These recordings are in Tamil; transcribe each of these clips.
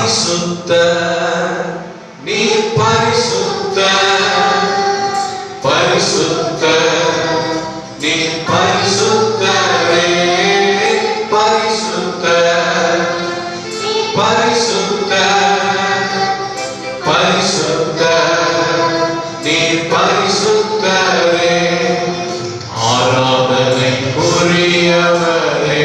பரிசுத்த நீ பரிசுத்த பரிசுத்த நீ பரிசுத்தரே பரிசுத்த பரிசுத்த பரிசுத்த நீ பரிசுத்தரே ஆராதனை புரியவரே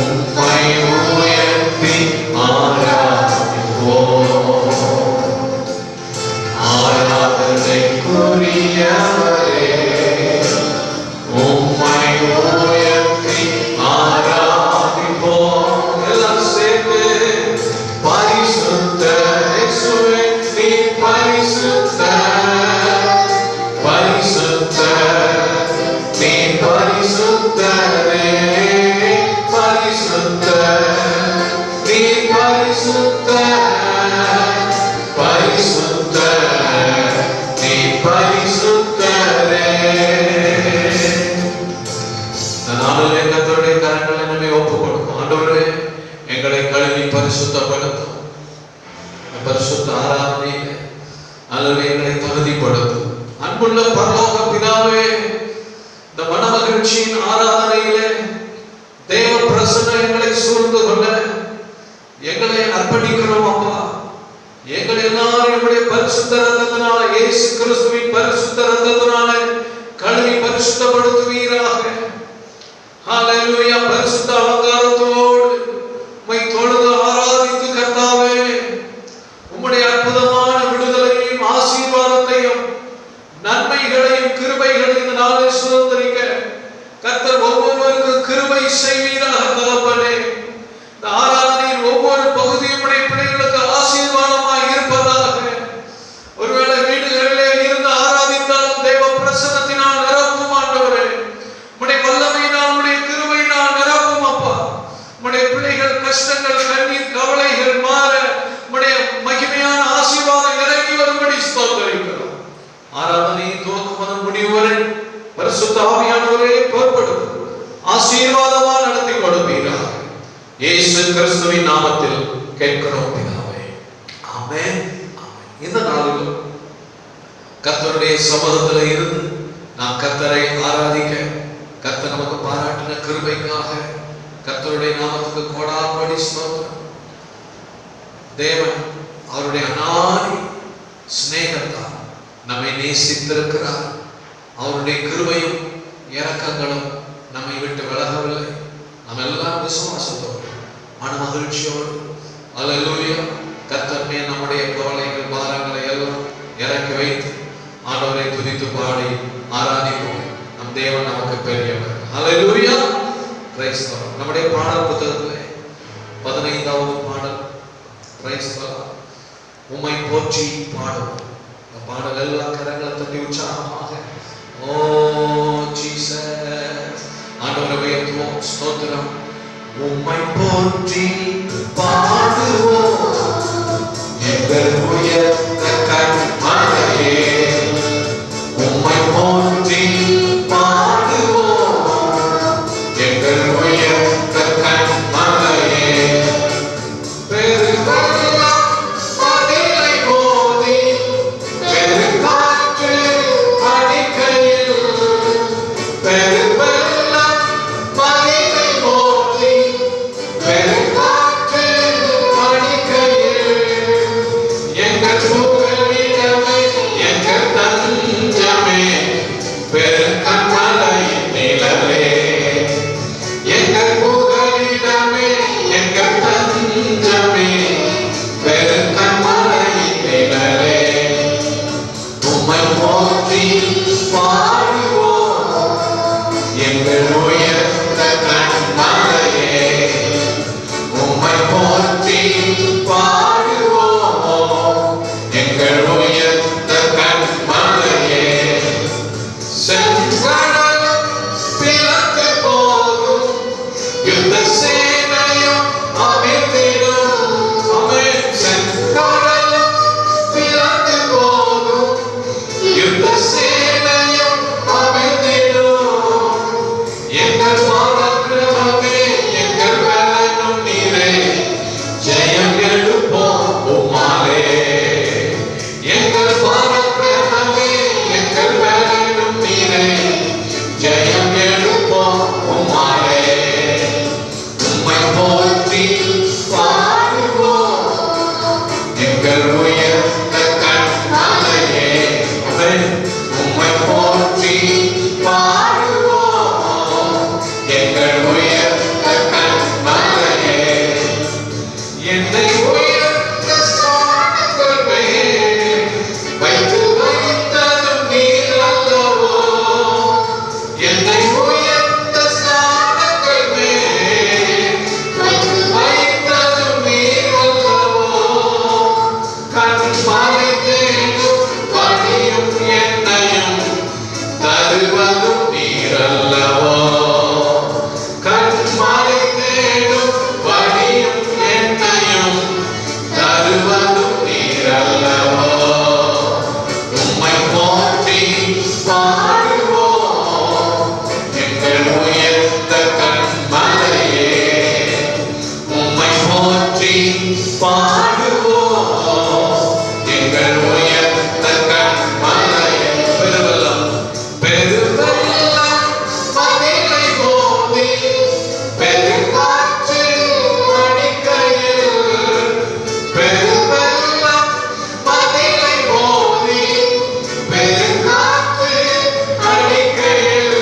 உம்மை உயர்த்தி ஆராதனை புரியவரே உம்மை உயர்த்தி ஆராதிப்போம். எல்லாம் சேர்ந்து பரிசுத்த இயேசுவே நீ பரிசுத்த பரிசுத்த நீ பரிசுத்தரே பரிசுத்த நீ பரிசுத்த பரிசுத்த நீ பரிசுத்தரே. நாளிலே கர்த்தருடைய கரங்களை நம்மை ஒப்புக் கொடுக்கும். ஆண்டவரே எங்களை கழுவி பரிசுத்தப்படுத்தும். பரிசுத்த ஆராதனையிலே அல்லது எங்களை தகுதிப்படுத்தும். அன்புள்ள பரலோக பிதாவே, இந்த மனமகிழ்ச்சியின் ஆராதனையிலே தேவ பிரசன்னம் எங்களை சூழ்ந்து கொள்ள எங்களை அர்ப்பணிக்கிறோம் அப்பா. எங்களை எல்லாரும் நம்முடைய பரிசுத்த ரத்தத்தினால, இயேசு கிறிஸ்துவின் பரிசுத்த ரத்தத்தினால கழுவி பரிசுத்தப்படுத்துவீராக. ஹல்லேலூயா. பரிசுத்த அலங்காரத்தோடு உம்மை தொழுது ஆராதித்து கர்த்தாவே உம்முடைய அற்புதமான விடுதலையையும் ஆசீர்வாதத்தையும் நன்மைகளையும் கிருபைகளையும் இந்த நாளில் சுதந்திரிக்க கர்த்தர் ஒவ்வொருவருக்கும் கிருபை செய்வீராக தகப்பனே. இந்த ஆராதனையின் ஒவ்வொரு பகுதியும் உடைய பிள்ளைகளுக்கு ஆசீர்வாதமாய் இருப்பதாக. ஒருவேளை வீடுகளிலே இருந்து ஆராதித்தாலும் தேவ பிரசன்னத்தினால் நிரப்பும் ஆண்டவரே. உடைய வல்லமையினால் உடைய கிருபையினால் நிரப்பும் அப்பா. உடைய பிள்ளைகள் கஷ்டங்கள் கண்ணீர் கவலைகள் மாற உடைய மகிமையான ஆசீர்வாதம் இறங்கி வரும்படி ஸ்தோத்திரிக்கிறோம். ஆராதனையை துவக்கம் முதல் முடிவு வரை பரிசுத்த ஆவியானவரே பொறுப்படுத்தும். ஆசீர்வாதமா நடத்தி கொடுப்பீராக. இயேசு கிறிஸ்துவின் நாமத்தில் கேட்கிறோம் பிதாவே. ஆமென். இந்த நாளிலும் கர்த்தருடைய சமூகத்தில் இருந்து நாம் கர்த்தரை ஆராதிக்க கர்த்தர் நமக்கு பாராட்டின கிருபைக்காக கர்த்தருடைய நாமத்துக்கு கோடாகோடி ஸ்தோத்திரம். தேவன் அவருடைய அநாதி சிநேகத்தால் நம்மை நேசித்திருக்கிறார். அவருடைய கிருபையும் இரக்கங்களும் நம்மை விட்டு விலகவில்லை. நாம் எல்லாம் விசுவாசத்தோடு மன மகிழ்ச்சியோடு அல்லேலூயா கர்த்தர் மேல் நம்முடைய கவலைகள் பாரங்களை எல்லாம் இறக்கி வைத்து ஆண்டவரை துதித்து பாடி ஆராதிப்போம். நம் தேவன் நமக்கு பெரியவர். அல்லேலூயா. Praise the Lord. நம்முடைய பாடல் புத்தகத்திலே 15வது பாடல் பிரைஸ் தி லார்ட். உம்மை போற்றி பாடுவோம். இந்த பாடல் எல்லாம் கரங்களை தட்டி உற்சாகமாக ஓ ஜீசஸ் ஆண்டவரை உயர்த்துவோம். ஸ்தோத்திரம். உம்மை போற்றி பாடுவோம் எங்கள் உயர்ந்த கன்மலையே. உம்மை போற்றி பாடுவோம் எங்கள் உயர்ந்த கன்மலையே. பெருவெள்ளம் மதிலை மோதி பெருங்காற்று அடிக்கையில் பெருவெள்ளம் மதிலை மோதி பெருங்காற்று பாடுவோம் எங்கள் உயர்ந்த கன்மலையே. பெருவெள்ளம் பெருவெள்ளம் மதிலை மோதி பெருங்காற்று அடிக்கையில் பெருவெள்ளம் மதிலை மோதி பெருங்காற்று அடிக்கையில்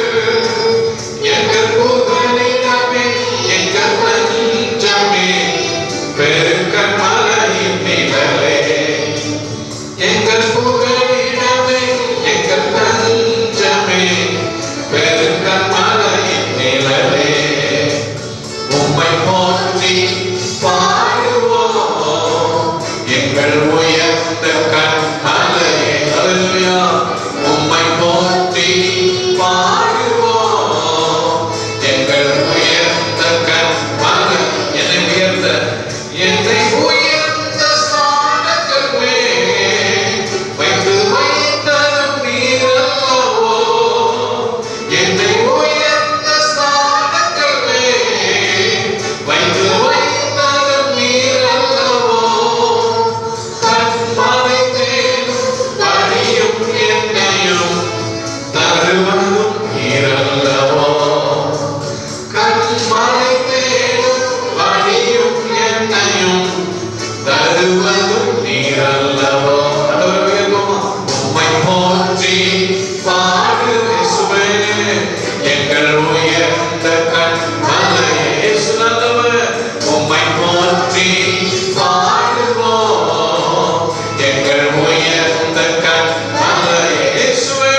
எங்கள் புகலிடமே எங்கள் நெஞ்சமே பெருங்கன்மலையின் நிழலே. எங்கள் புகலிடமே எங்கள் நெஞ்சமே பெருங்கன்மலையின் நிழலே. உம்மை போற்றி பாடுவோம் எங்கள் உயர்ந்த கன்மலையே. அல்லேலூயா. உம்மை போற்றி பாடுவோம் எங்கள் உயர்ந்த கன்மலை. என்னை உயர்ந்த ஸ்தானங்கள் மேல் வைத்து வைத்ததும் நீரல்லவோ. என்னை உயர்ந்த ஸ்தானங்கள் மேல் வைத்து வைத்ததும் நீரல்லவோ. கன்மலை தேடும் பணியும் என்னையும் தருவதும் நீரல்லவோ. கன்மலை தேடும் பணியும் என்னையும் தருவதும் நீரல்லவோ. உம்மை போற்றி பாடுவேசுவே எங்கள் உயர்ந்த கன்மலையே. இயேசு நல்லவர். உம்மை போற்றி பாடுவோம் எங்கள் உயர்ந்த கன்மலையே. இயேசுவே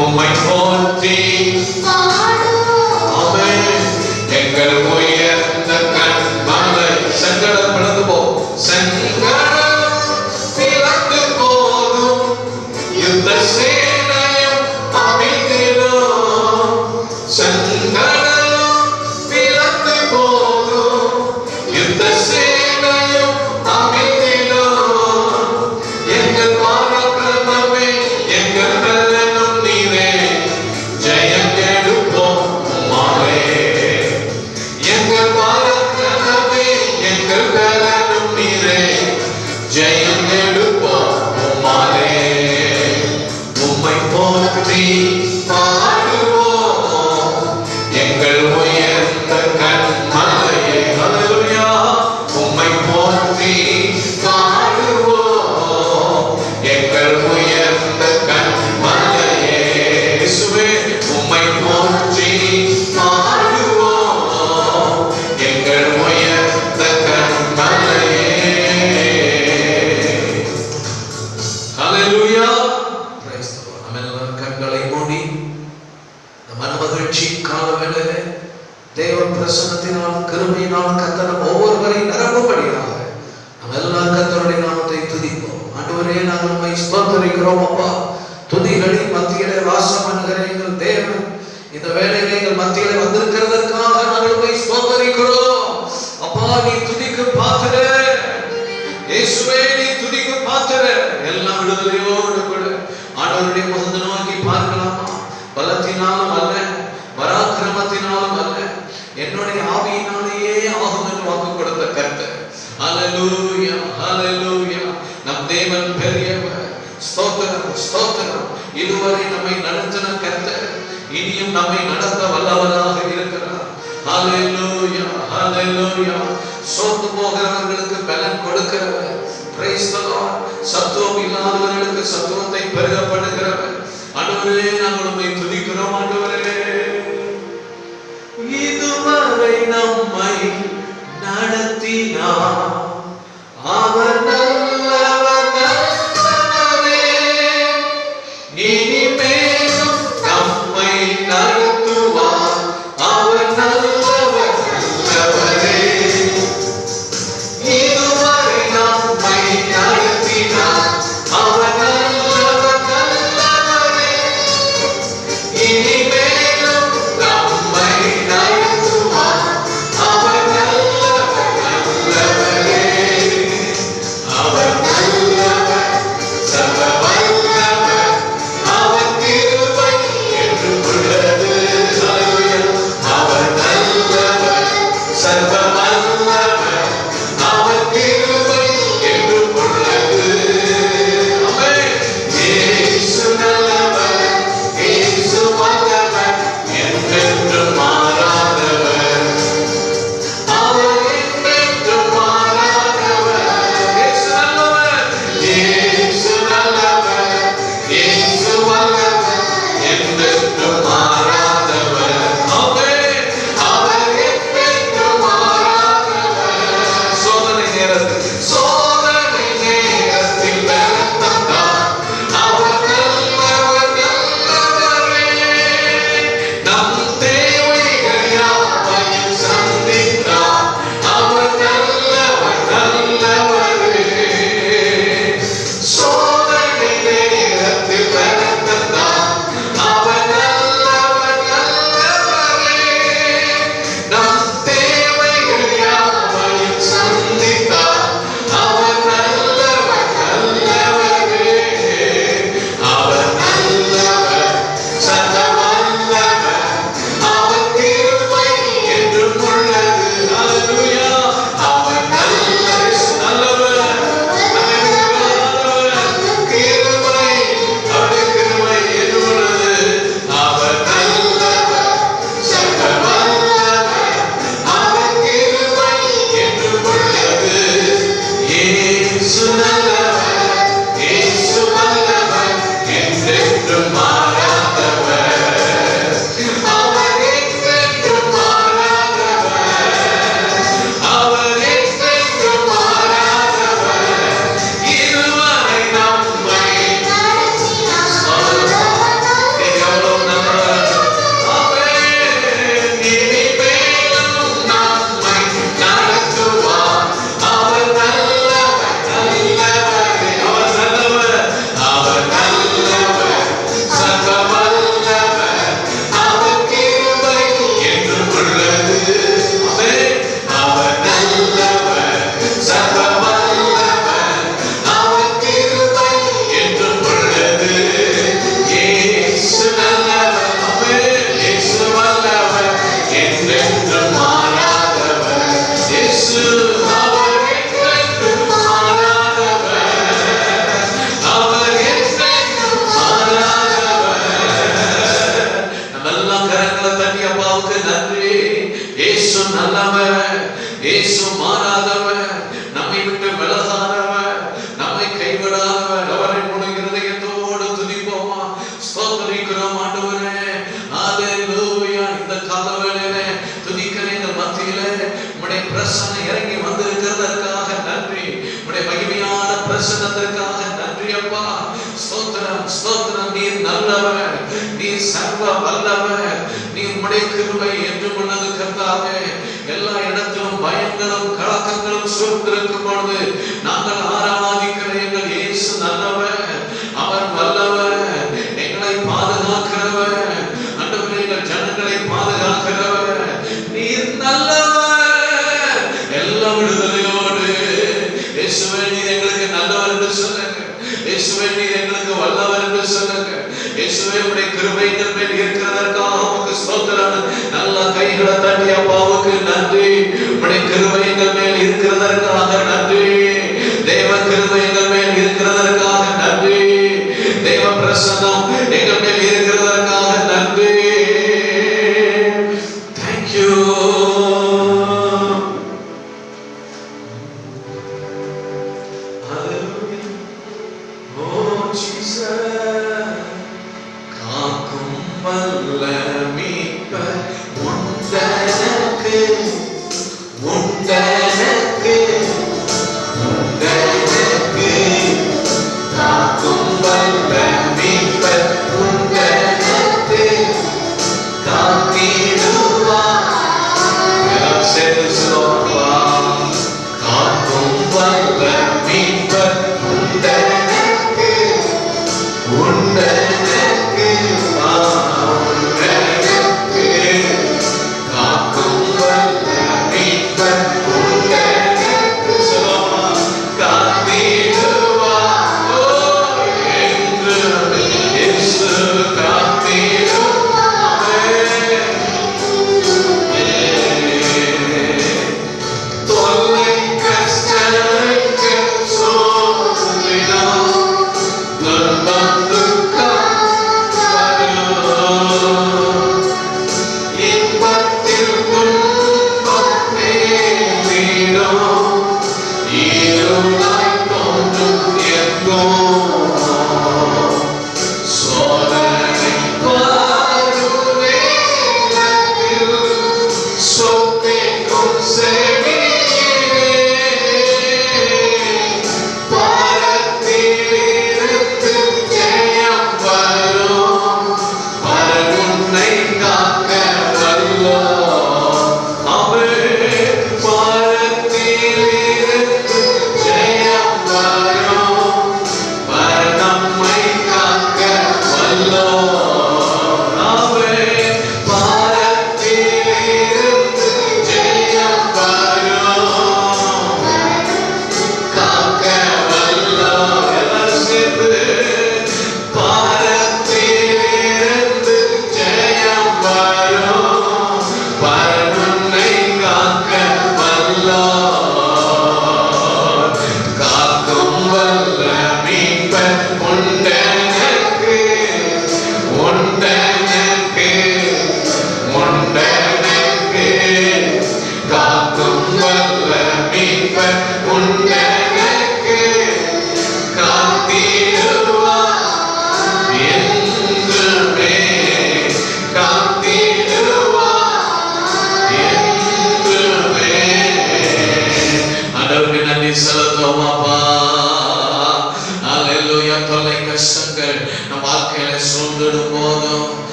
உம்மை போற்றி ஆமென் எங்கள் உயர்ந்த கன்மலை. சங்கடம் கடந்து போ. சங்கடம் விலந்து போதும் யுத்த சேனையும் அமைந்திடும். சங்கடம் விலந்து போதும் யுத்த சேனையும் அமைந்திடும். எங்கள் பராக்கிரமமே எங்கள் பலனும் நீரே ஜெயம் எடுப்போம் உம்மாலே. எங்கள் பராக்கிரமமே எங்கள் பலனும் நீரே ஜெயம் எடுப்போம் உம்மாலே. உம்மை போற்றி பாடுவோம் எங்கள் உயர்ந்த கன்மலையே. அல்லேலூயா. உம்மை போற்றி பாடுவோம் எங்கள் உயர்ந்த கன்மலையே. இயேசுவே உம்மை போற்றி பாடுவோம் எங்கள் உயர்ந்த கன்மலையே. ஹல்லேலூயா. Price the Lord. நம்ம எல்லாரும் கண்களை மூடி இந்த மனமகிழ்ச்சி காலவேளையிலே தேவ பிரசன்னத்தினால் கிருபையினால் கர்த்தர் நம் ஒவ்வொருவரையும் நிரப்பும்படியாக நம்ம எல்லாரும் கர்த்தருடைய நாமத்தை துதிப்போம். ஆண்டவரே நாங்கள் உம்மை ஸ்தோத்திரிக்கிறோம் அப்பா. துதிகளின் மத்தியிலே வாசம் பண்ணுகிற எங்கள் தேவன் இந்த வேளையிலே எங்கள் மத்தியிலே வந்திருக்கிறதற்காக நாங்கள் உம்மை ஸ்தோத்திரிக்கிறோம் அப்பா. நீ துதிக்கு பாத்திரர் இயேசுவே. நீ துதிக்கு பாத்திரர். எல்லாம் விடுதலையோடு கூட ஆண்டவருடைய முகத்தை நோக்கி பார்க்கலாமா? பலத்தினாலும் அல்ல பராக்கிரமத்தினாலும் அல்ல என்னுடைய ஆவியினாலேயே ஆகும் என்று வாக்கு கொடுத்த கர்த்தர். ஹல்லேலூயா ஹல்லேலூயா. நம் தேவன் பெரியவர். ஸ்தோத்திரம் ஸ்தோத்திரம். இதுவரை நம்மை நடத்தின கர்த்தர் இனியும் நம்மை நடத்த வல்லவராக இருக்கிறார். ஹல்லேலூயா ஹல்லேலூயா. சோர்ந்து போகிறவர்களுக்கு பலன் கொடுக்கிறவர். Price the Lord. சத்துவம் இல்லாதவர்களுக்கு சத்துவத்தை பெருக பண்ணுகிறவர். ஆண்டவரே நாங்கள் உம்மை துதிக்கிறோம். ஆண்டவரே இதுவரை நம்மை நடத்தினார் அவர் நல்லவர் நல்லவரே. இனிமேலும் நம்மை நடத்துவார் அவர் நல்லவர் நல்லவரே. இதுவரை நம்மை நடத்தினார் அவர் நல்லவர் நல்லவரே. இனிமேலும் நம்மை நடத்துவார் அவர் நல்லவர் நல்லவரே. இறங்கி வந்திருக்கிறதற்காக நன்றி. உடைய மகிமையான பிரசன்னத்திற்காக நன்றி அப்பா. ஸ்தோத்திரம் ஸ்தோத்திரம். நீர் நல்லவர், நீர் சர்வ வல்லவர், நீர் உடைய கிருபை என்றும் உள்ளது கர்த்தாவே. எல்லா இடத்திலும் பயங்களும் கலக்கங்களும் சூழ்ந்திருக்கும் பொழுது நாங்கள் ஆராதிக்கிற எங்கள் இயேசு நல்லவர், அவர் வல்லவர், எங்களை பாதுகாக்கிறவர். ஆண்டவரே, எங்கள் ஜனங்களை பாதுகாக்கிறவர். நீர் நல்லவர். எல்லா விடுதலையோடு இயேசுவே நீர் எங்களுக்கு நல்லவர் என்று சொல்லுங்க. இயேசுவே நீர் எங்களுக்கு வல்லவர் என்று சொல்லுங்க. இயேசுவே உடைய கிருபை எங்கள் மேல் இருக்கிறதற்காக உமக்கு ஸ்தோத்திரம். நல்ல கைகளை தட்டி அப்பாவுக்கு நன்றி. உடைய கிருபை எங்கள் மேல் இருக்கிறதற்காக நன்றி. தேவ கிருபை எங்கள் மேல் இருக்கிறதற்காக நன்றி. தேவ பிரசன்னம் எங்கள் மேல் இருக்கிறதற்காக நன்றி. Thank you.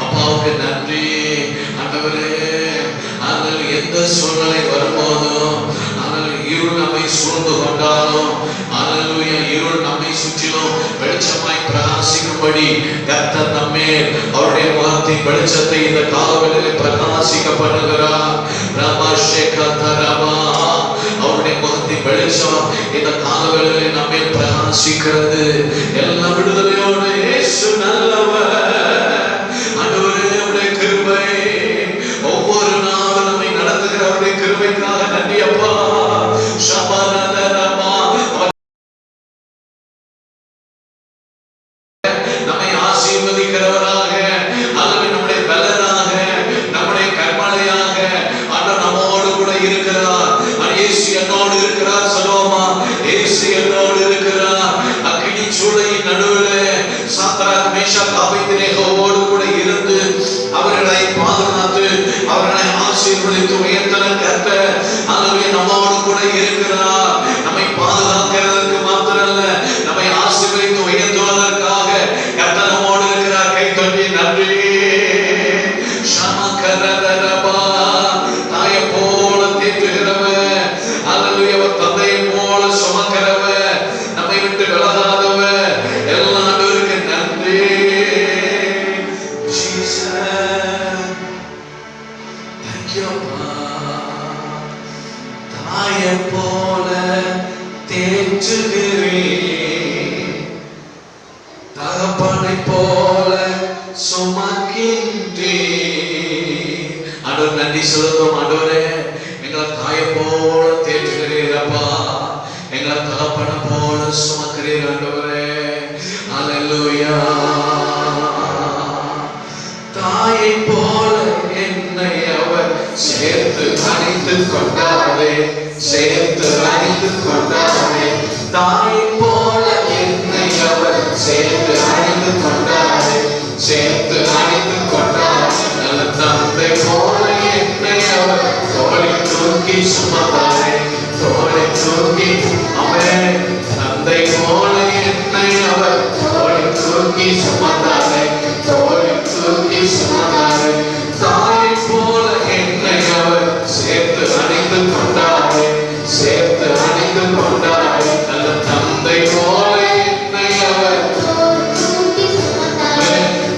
அப்பாவுக்கு நன்றி. ஆண்டவரே, நாங்கள் எந்த சூழ்நிலை வரும்போதும், நாங்கள் இருள் நம்மை சூழ்ந்து கொண்டாலும், இருள் நம்மை சுற்றிலும் வெளிச்சமாய் பிரகாசிக்கும்படி கர்த்தர் நம்மேல் அவருடைய முகத்தின் வெளிச்சத்தை இந்த காலவெளியில் பிரகாசிக்க பண்ணுகிறார். அவருடைய முகத்தின் வெளிச்சம் இந்த காலவெளியில் நம்மேல் பிரகாசிக்கிறது. எல்லா விடுதலையோடு இயேசு நல்லவர். ஆண்டவரே, அவருடைய கிருபை ஒவ்வொரு நாளும் நம்மை நடத்துகிற அவருடைய கிருபைக்காக நன்றி அப்பா. நம்மை ஆசீர்வதிக்கிறவராக, அல்லது நம்முடைய பலனாக, நம்முடைய கர்மலையாக ஆண்டவர் நம்மோடு கூட இருக்கிறார். இயேசு தேற்றுகிறேன், தகப்பனை போல சுமக்கின்றேன். ஆண்டவர் நன்றி சொல்லுவோம். ஆண்டவரே, எங்களை தாயை போல தேற்றுகிறீரப்பா, எங்களை தகப்பனை போல சுமக்கிறீர் ஆண்டவரே. அல்லேலூயா. தாயை போல என்னை அவர் சேர்த்து அணைத்துக் கொண்டாரே, சேர்த்து அணைத்துக் கொண்டாரே. தாயை போல என்னை அவர் சேர்த்து அணைத்துக் கொண்டாரே, சேர்த்து அணைத்துக் கொண்டாரே. நல்ல தந்தை போல என்னை அவர் தோளை தூக்கி சுமந்தாரே, தோளை தூக்கி. அவன் தந்தை போல என்னை அவர் தோளை தூக்கி சுமந்தாரே, தோளை தூக்கி சுமந்தாரே. தாயை போல என்னை அவர் சேர்த்து அணைத்துக் கொண்டாரே, சேர்த்து அணைத்துக் கொண்டாரே. நல்ல தந்தை போல என்னை அவர்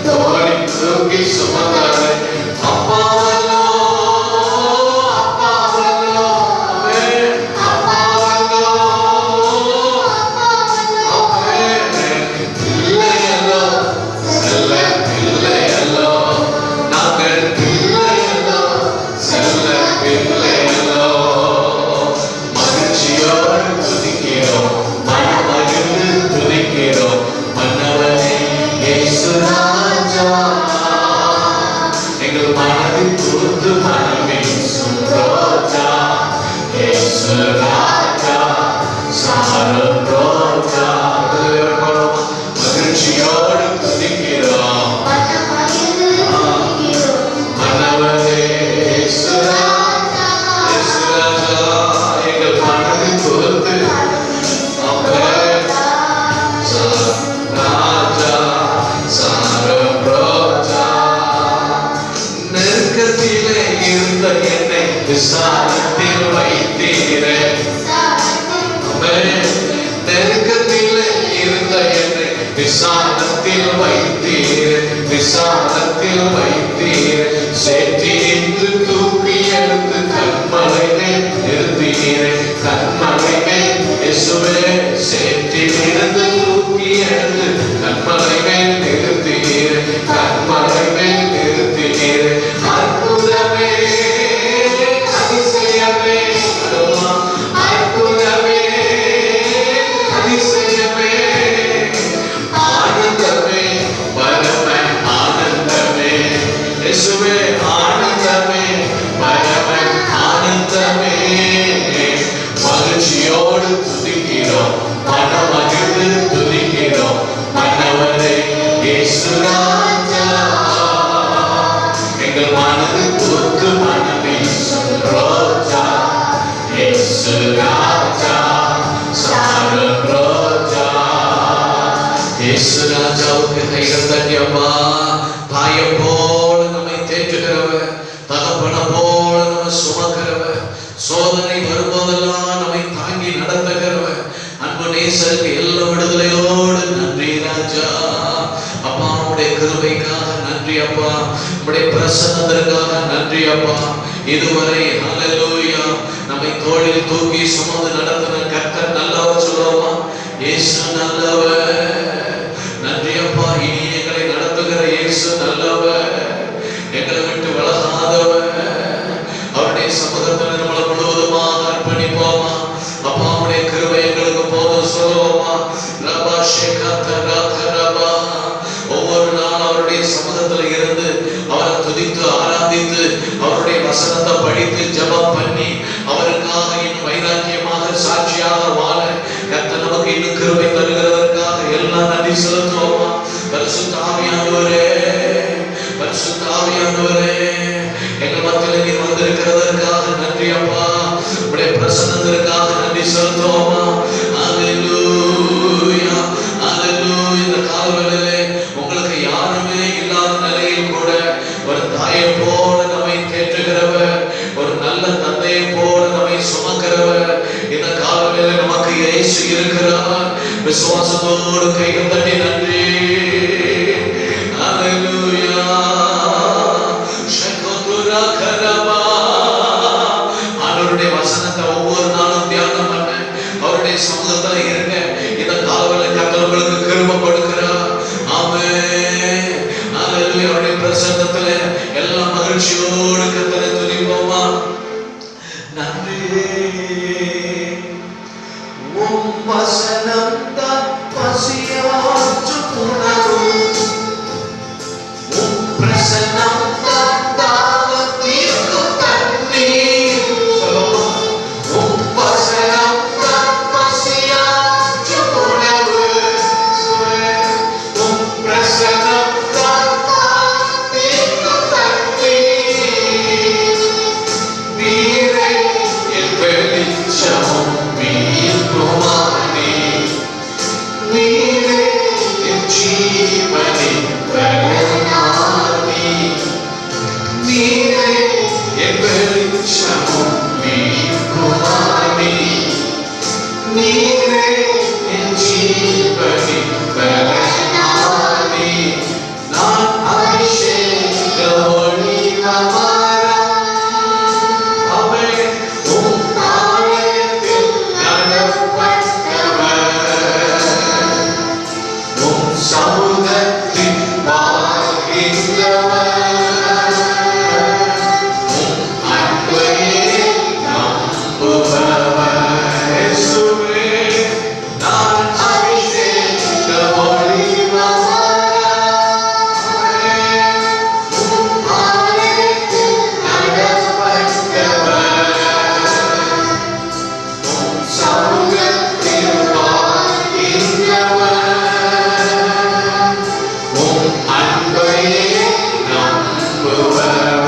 தோளை தூக்கி சுமந்தாரே. அப்பாவல்லோ, அப்பாவல்லோ, அப்பாவல்லோ, பிள்ளையல்லோ, செல்ல பிள்ளையல்லோ, நாங்கள் பிள்ளையல்லோ, செல்ல பிள்ளையல்லோ. மகிழ்ச்சியோடு துதிக்கிறோம், மனமகிழ்ந்து துதிக்கிறோம். மன்னவனே இயேசு ராஜா, எங்கள் மனதில் புது மனமே சுரோஜா. இயேசு ராஜா, சாரம் ரோஜா. மகிழ்ச்சியோடு துதிக்கிறோம், மன்னவனே இயேசு ராஜா, இயேசு ராஜா, எங்கள் மனதில் புது ராஜா, சாரம் ரோஜா. நெருக்கத்திலே இருந்த என்னை விசாலத்தில் வைத்தீரே, நெருக்கத்திலே இருந்த என்னை விசாலத்தில் வைத்தீரே, விசாலத்தில் வைத்தீரே. சேற்றி நின்று தூக்கி எடுத்து கண்மலை மேல் நிறுத்தினீரே, கண்மலை மேல் இயேசுவே. சேற்றி நின்று தூக்கி எடுத்து கண்மலை மேல் நிறுத்தினீரே, கண்மலை மேல் நிறுத்தினீரே. அற்புதமே, அதிசயமே, அற்புதமே, அதிசயமே, ஆனந்தமே, பரம ஆனந்தமே. இயேசுவே, ஆனந்தமே, பரம ஆனந்தமே. மகிழ்ச்சியோடு துதிக்கிறோம், மனமகிழ்ந்து துதிக்கிறோம். மன்னவரே இயேசு ராஜா, எங்கள் மனது புது மனமே ரோஜா. இயேசு ராஜா, சாரம் ரோஜா. இயேசு ராஜாவுக்கு கைகள் தட்டியப்பா. தாயை போல நம்மை தேற்றுகிறவர், தகப்பனை போல நம்ம சுமக்கிறவர், சோதனை வரும்போதெல்லாம் நம்மை தாங்கி நடத்துகிறவர், அன்பு நேசருக்கு எல்லா விடுதலையோடு நன்றி ராஜா. அப்பா, உடைய கிருபைக்காக நன்றி அப்பா, உடைய பிரசன்னத்திற்காக நன்றி அப்பா. இதுவரை ஹல்லேலூயா நம்மை தோளில் தூக்கி சுமந்து நடத்தின கர்த்தர் நல்லவர் சொல்லுவோமா? இயேசு நல்லவர். நன்றி அப்பா. இனி எங்களை நடத்துகிற இயேசு நல்லவர், எங்களை விட்டு விலகாதவர். அவருடைய சமூகத்தில் நம்மளை முழுவதுமாக அர்ப்பணிப்போமா? அப்பா, உடைய கிருபை எங்களுக்கு போதும் சொல்லுவோமா? ரபா ஷேகாத்த ராகரபா. ஒவ்வொரு நாள் அவருடைய சமூகத்தில் இருந்து அவரை துதித்து ஆராதித்து அவருடைய வசனத்தை படித்து ஜெபம் பண்ணி அவருக்காக இன்னும் வைராக்கியமாக சாட்சியாக வாழ கர்த்தர் நமக்கு இன்னும் கிருபை தருகிறதற்காக எல்லாம் நன்றி செலுத்துவோமா? பரிசுத்த ஆவியானவரே, பரிசுத்த ஆவியானவரே, எங்கள் மத்தியில் நீர் வந்திருக்கிறதற்காக நன்றி அப்பா. உடைய பிரசன்னத்திற்காக நன்றி செலுத்துவோமா? அல்லேலூயா, அல்லேலூயா. இந்த காலவெளியிலே உங்களுக்கு யாருமே இல்லாத நிலையில் கூட ஒரு தாயை போல நம்மை தேற்றுகிறவர், ஒரு நல்ல தந்தையை போல நம்மை சுமக்கிறவர் இந்த காலவெளியிலே நமக்கு இயேசு இருக்கிறார். விசுவாசத்தோடு கைகள் தட்டி நன்றி. அல்லேலூயா. ஷகோதுரா கரபா. அவருடைய வசனத்தை ஒவ்வொரு நாளும் தியானம் பண்ண, அவருடைய அவருடைய சமூகத்துல இருங்க. இந்த காலவெளியில கர்த்தர் உங்களுக்கு கிருபை கொடுக்கிறார். ஆமென். அல்லேலூயா. அவருடைய பிரசன்னத்துல எல்லா மகிழ்ச்சியோடு கர்த்தரை துதிப்போமா. நன்றி உம் வசனம் தான் பசியாற்றும் உணவு, உம் பிரசன்னம் தான் தாகம் தீர்க்கும் தண்ணீர். உம் வசனம் தான் பசியாற்றும் உணவு, உம் பிரசன்னம் தான் தாகம் தீர்க்கும் தண்ணீர். நீரே என் வெளிச்சமும் மீட்புமானே, நீரே என் ஜீவனின் பலனானே, நீரே என் வெளிச்சமும் மீட்புமானே, நீரே என் ஜீவனின் பலனானே. நான் அபிஷேக ஒளிவமரம், அவன் உம் ஆலயத்தில் நடப்பட்டவர், உம் சமூகத்தில் வாழ்கின்றவர், உம் அன்பையே நம்புபவர். இயேசுவே, நான் அபிஷேக ஒளிவமரம், உம் ஆலயத்தில் நடப்பட்டவர், உம் சமூகத்தில் வாழ்கின்றவர், உம் அன்பையே நம்புபவர்.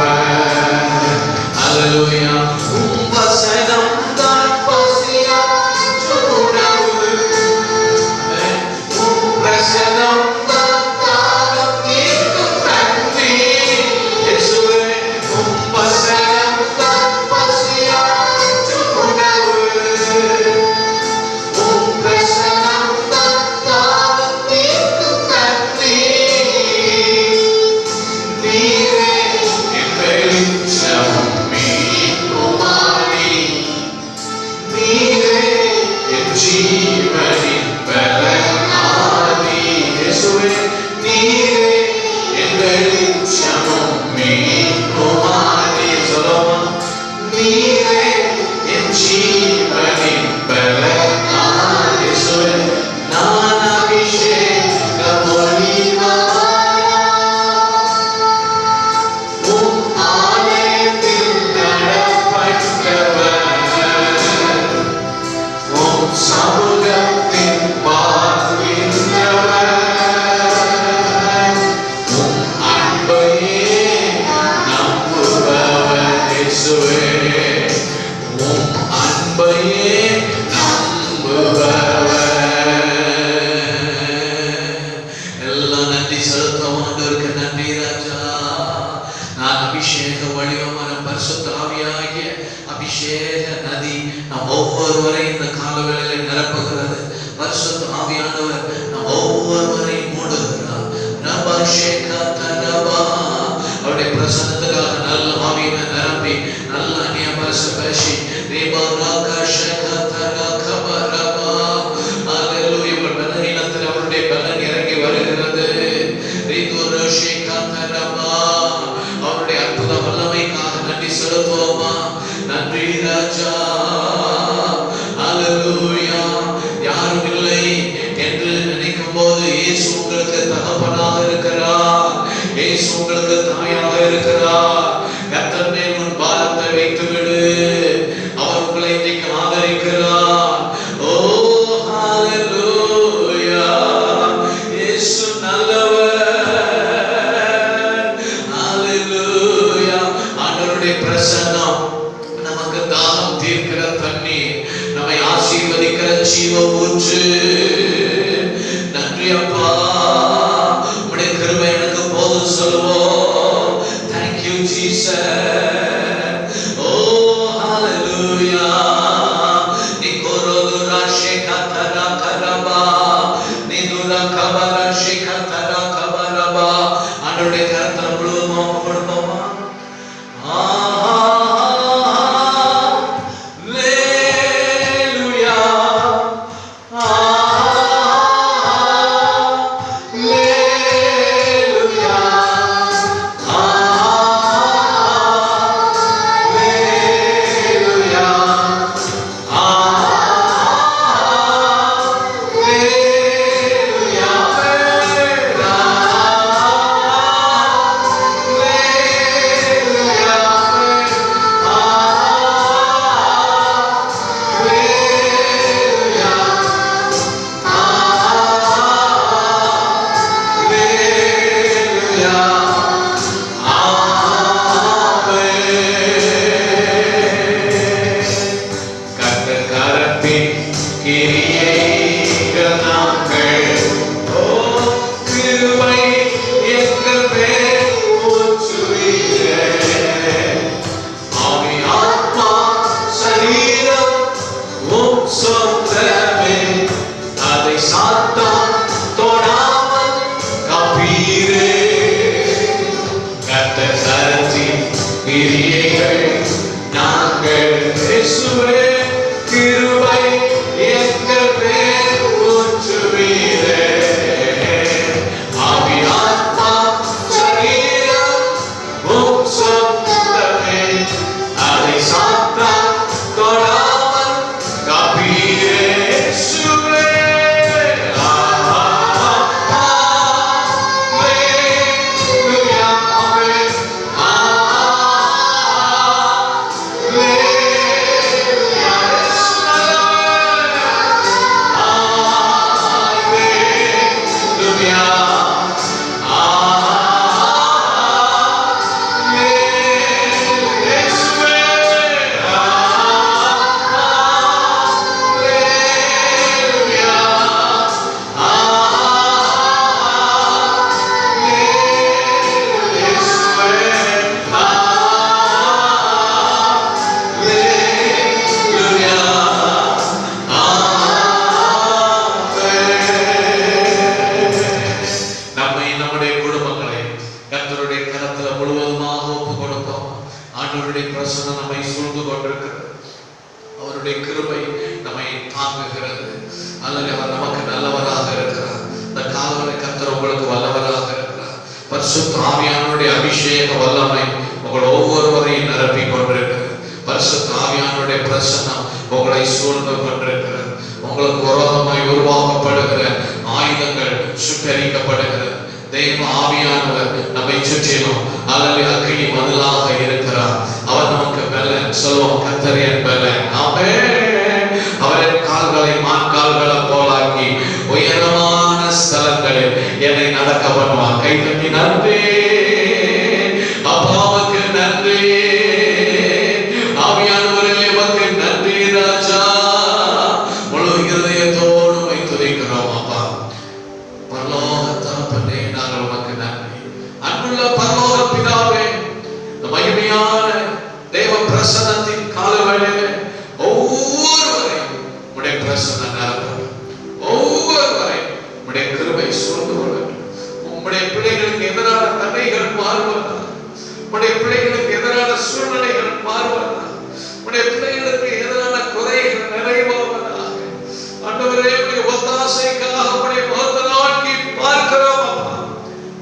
அல்லேலூயா. உம் வசனம் தான் பசியாற்றும் உணவு, உம் பிரசன்னம் தான் தாகம் தீர்க்கும் தண்ணீர். இயேசுவே, உம் வசனம் தான் பசியாற்றும் உணவு, உம் பிரசன்னம் தான் தாகம் தீர்க்கும் தண்ணீர். நீரே என் வெளிச்சமும் மீட்புமானே, நீரே என் ஜீவனின் பலனானே. இயேசுவே, நீரே என் வெளிச்சமும் மீட்புமானே. சொல்லுமா. நீரே என் ஜீவனின் பலனானே. இயேசுவே, நான் அபிஷேக ஒளிவமரம், உம் ஆலயத்தில் நடப்பட்டவர், உம் சமூகத்தில் வாழ்கின்றவர், உம் அன்பையே நம்புபவர். இயேசுவே, உம் அன்பையே நம்புபவர். எல்லாம் நன்றி செலுத்துவோம். ஆண்டவருக்கு நன்றி ராஜா. நான் அபிஷேக வடிவமான பரிசுத்த ஆவியாகிய அபிஷேக நதி நம் ஒவ்வொருவரையும் இந்த காலவேளையில் நிரப்புகிறது. பரிசுத்த ஆவியானவர் நம் ஒவ்வொருவரையும் மூடுகிறார். அவருடைய பிரசன்னத்துக்காக நல்ல ஆவியை நிரப்பி நல்ல அந்நிய பாஷை பேசி அவருடைய பலன் இறங்கி வருகிறது. அவருடைய அற்புத வல்லமைக்காக நன்றி செலுத்துவோமா. நன்றி ராஜா. அல்லேலூயா. யாரும் இல்லை என்று நினைக்கும் போது இயேசு உங்களுக்கு தகப்பனாக இருக்கிறார். இயேசு உங்களுக்கு தாயாக இருக்கிறார். கர்த்தர் மேல் உன் பாரத்தை வைத்துவிடு. அவர் உங்களை இன்றைக்கு ஆதரிக்கிறார். ஓ ஹalleluya. இயேசு நல்லவர். ஹalleluya. ஆண்டவருடைய பிரசன்னம் நமக்கு தாகம் தீர்க்கிற தண்ணீர், நம்மை ஆசீர்வதிக்கிற ஜீவ ஊற்று. நன்றி அப்பா. உம்முடைய கிருபை எனக்கு போதும் சொல்லுவோம். Thank you Jesus. Oh hallelujah. Nikorodura shekatara karaba, nidura kabara shekatara kabaraba. ஆண்டவருடைய கரத்தில் முழுவதும் கொடுப்போமா. Hallelujah. கிரியைகள் நாங்கள் ஓ கிருபை எங்கள் மேல் ஊற்றுவீரே. ஆவி ஆத்மா சரீரம் உம் சொந்தமே, அதை சாத்தான் தொடாமல் காப்பீரே. கர்த்தர் கரத்தின் கிரியைகள் நாங்கள் இயேசுவே கிருபை எங்கள் மேல் ஊற்றுவீரே. ஆவி ஆத்மா சரீரம் உம் சொந்தமே, அதை சாத்தான் தொடாமல் காப்பீரே. இயேசுவே ஆவியானுடைய அபிஷேக வல்லமை உங்கள் ஒவ்வொருவரையும் நிரப்பிக் கொண்டிருக்கிறது. பரிசுத்த ஆவியானுடைய பிரசன்னம் உங்களை சூழ்ந்து கொண்டிருக்கிறது. உங்களுக்கு விரோதமாய் உருவாக்கப்படுகிற ஆயுதங்கள் சுட்டரிக்கப்படுகிறது. தெய்வ ஆவியானவர் நம்மை சுற்றிலும் அக்கினி மதிலாக இருக்கிறார். அவர் நமக்கு பலன் சொல்லுவோம். கர்த்தர் என் பலன். ஆமென். அவரின் கால்களை மான் கால்களை போலாக்கி உயரமான ஸ்தலங்களில் என்னை நடக்க பண்ணுவார். கை தட்டி நன்றி அப்பாவுக்கு நன்றி. ஆவியானவரே உமக்கு நன்றி ராஜா. முழு இருதயத்தோடு துதிக்கிறோம் அப்பா. பரலோக தகப்பனே நாங்கள் உமக்கு நன்றி. அன்புள்ள பரலோக பிதாவே, மகிமையான தேவ பிரசன்னத்தின் காலவேளையிலே ஒவ்வொருவரையும் உம்முடைய பிரசன்னம் நிரப்பட்டும். ஒவ்வொருவரையும் உம்முடைய கிருபை சூழ்ந்து கொள்ளட்டும். உம்முடைய பிள்ளைகளுக்கு எதிரான தடைகள் மாறுவதா, உம்முடைய பிள்ளைகளுக்கு எதிரான சூழ்நிலைகள் மாறுவதா, உம்முடைய பிள்ளைகளுக்கு எதிரான குறைகள் நிறைவாவதாக. ஆண்டவரே, உம்முடைய ஒத்தாசைக்காக உம்முடைய முகத்தை நோக்கி பார்க்கிறோம் அப்பா.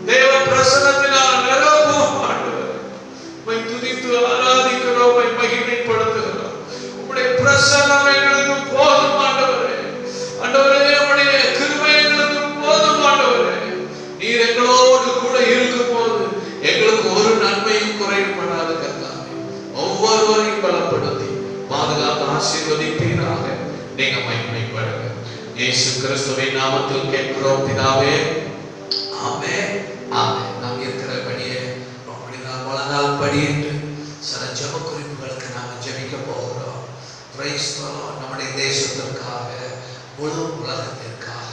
தேவ பிரசன்னத்தினால் நிரப்பும் ஆண்டவரே. உம்மை துதித்து ஆராதிக்கிறோம், உம்மை மகிமைப்படுத்துகிறோம். உம்முடைய பிரசன்னம் எங்களுக்கு போதும் ஆண்டவரே. ஆண்டவரே, உம்முடைய கிருபை எங்களுக்கு போதும் ஆண்டவரே. நீர் எங்களோடு கூட இருக்கும் போது எங்களுக்கு ஒரு நன்மையும் குறைபடாது கர்த்தாவே. ஒவ்வொருவரையும் பலப்படுத்தி பாதுகாத்து ஆசீர்வதிப்பீராக. நீங்க மகிமைப்படுங்க. இயேசு கிறிஸ்துவின் நாமத்தில் கேட்கிறோம் பிதாவே. ஆமென். ஆமென். நாம் இருக்கிறபடியே முழங்கால் படியிட்டு சில ஜெப குறிப்புகளுக்கு நாம் ஜெபிக்க போகிறோம். Price the Lord. நம்முடைய தேசத்திற்காக, முழு உலகத்திற்காக.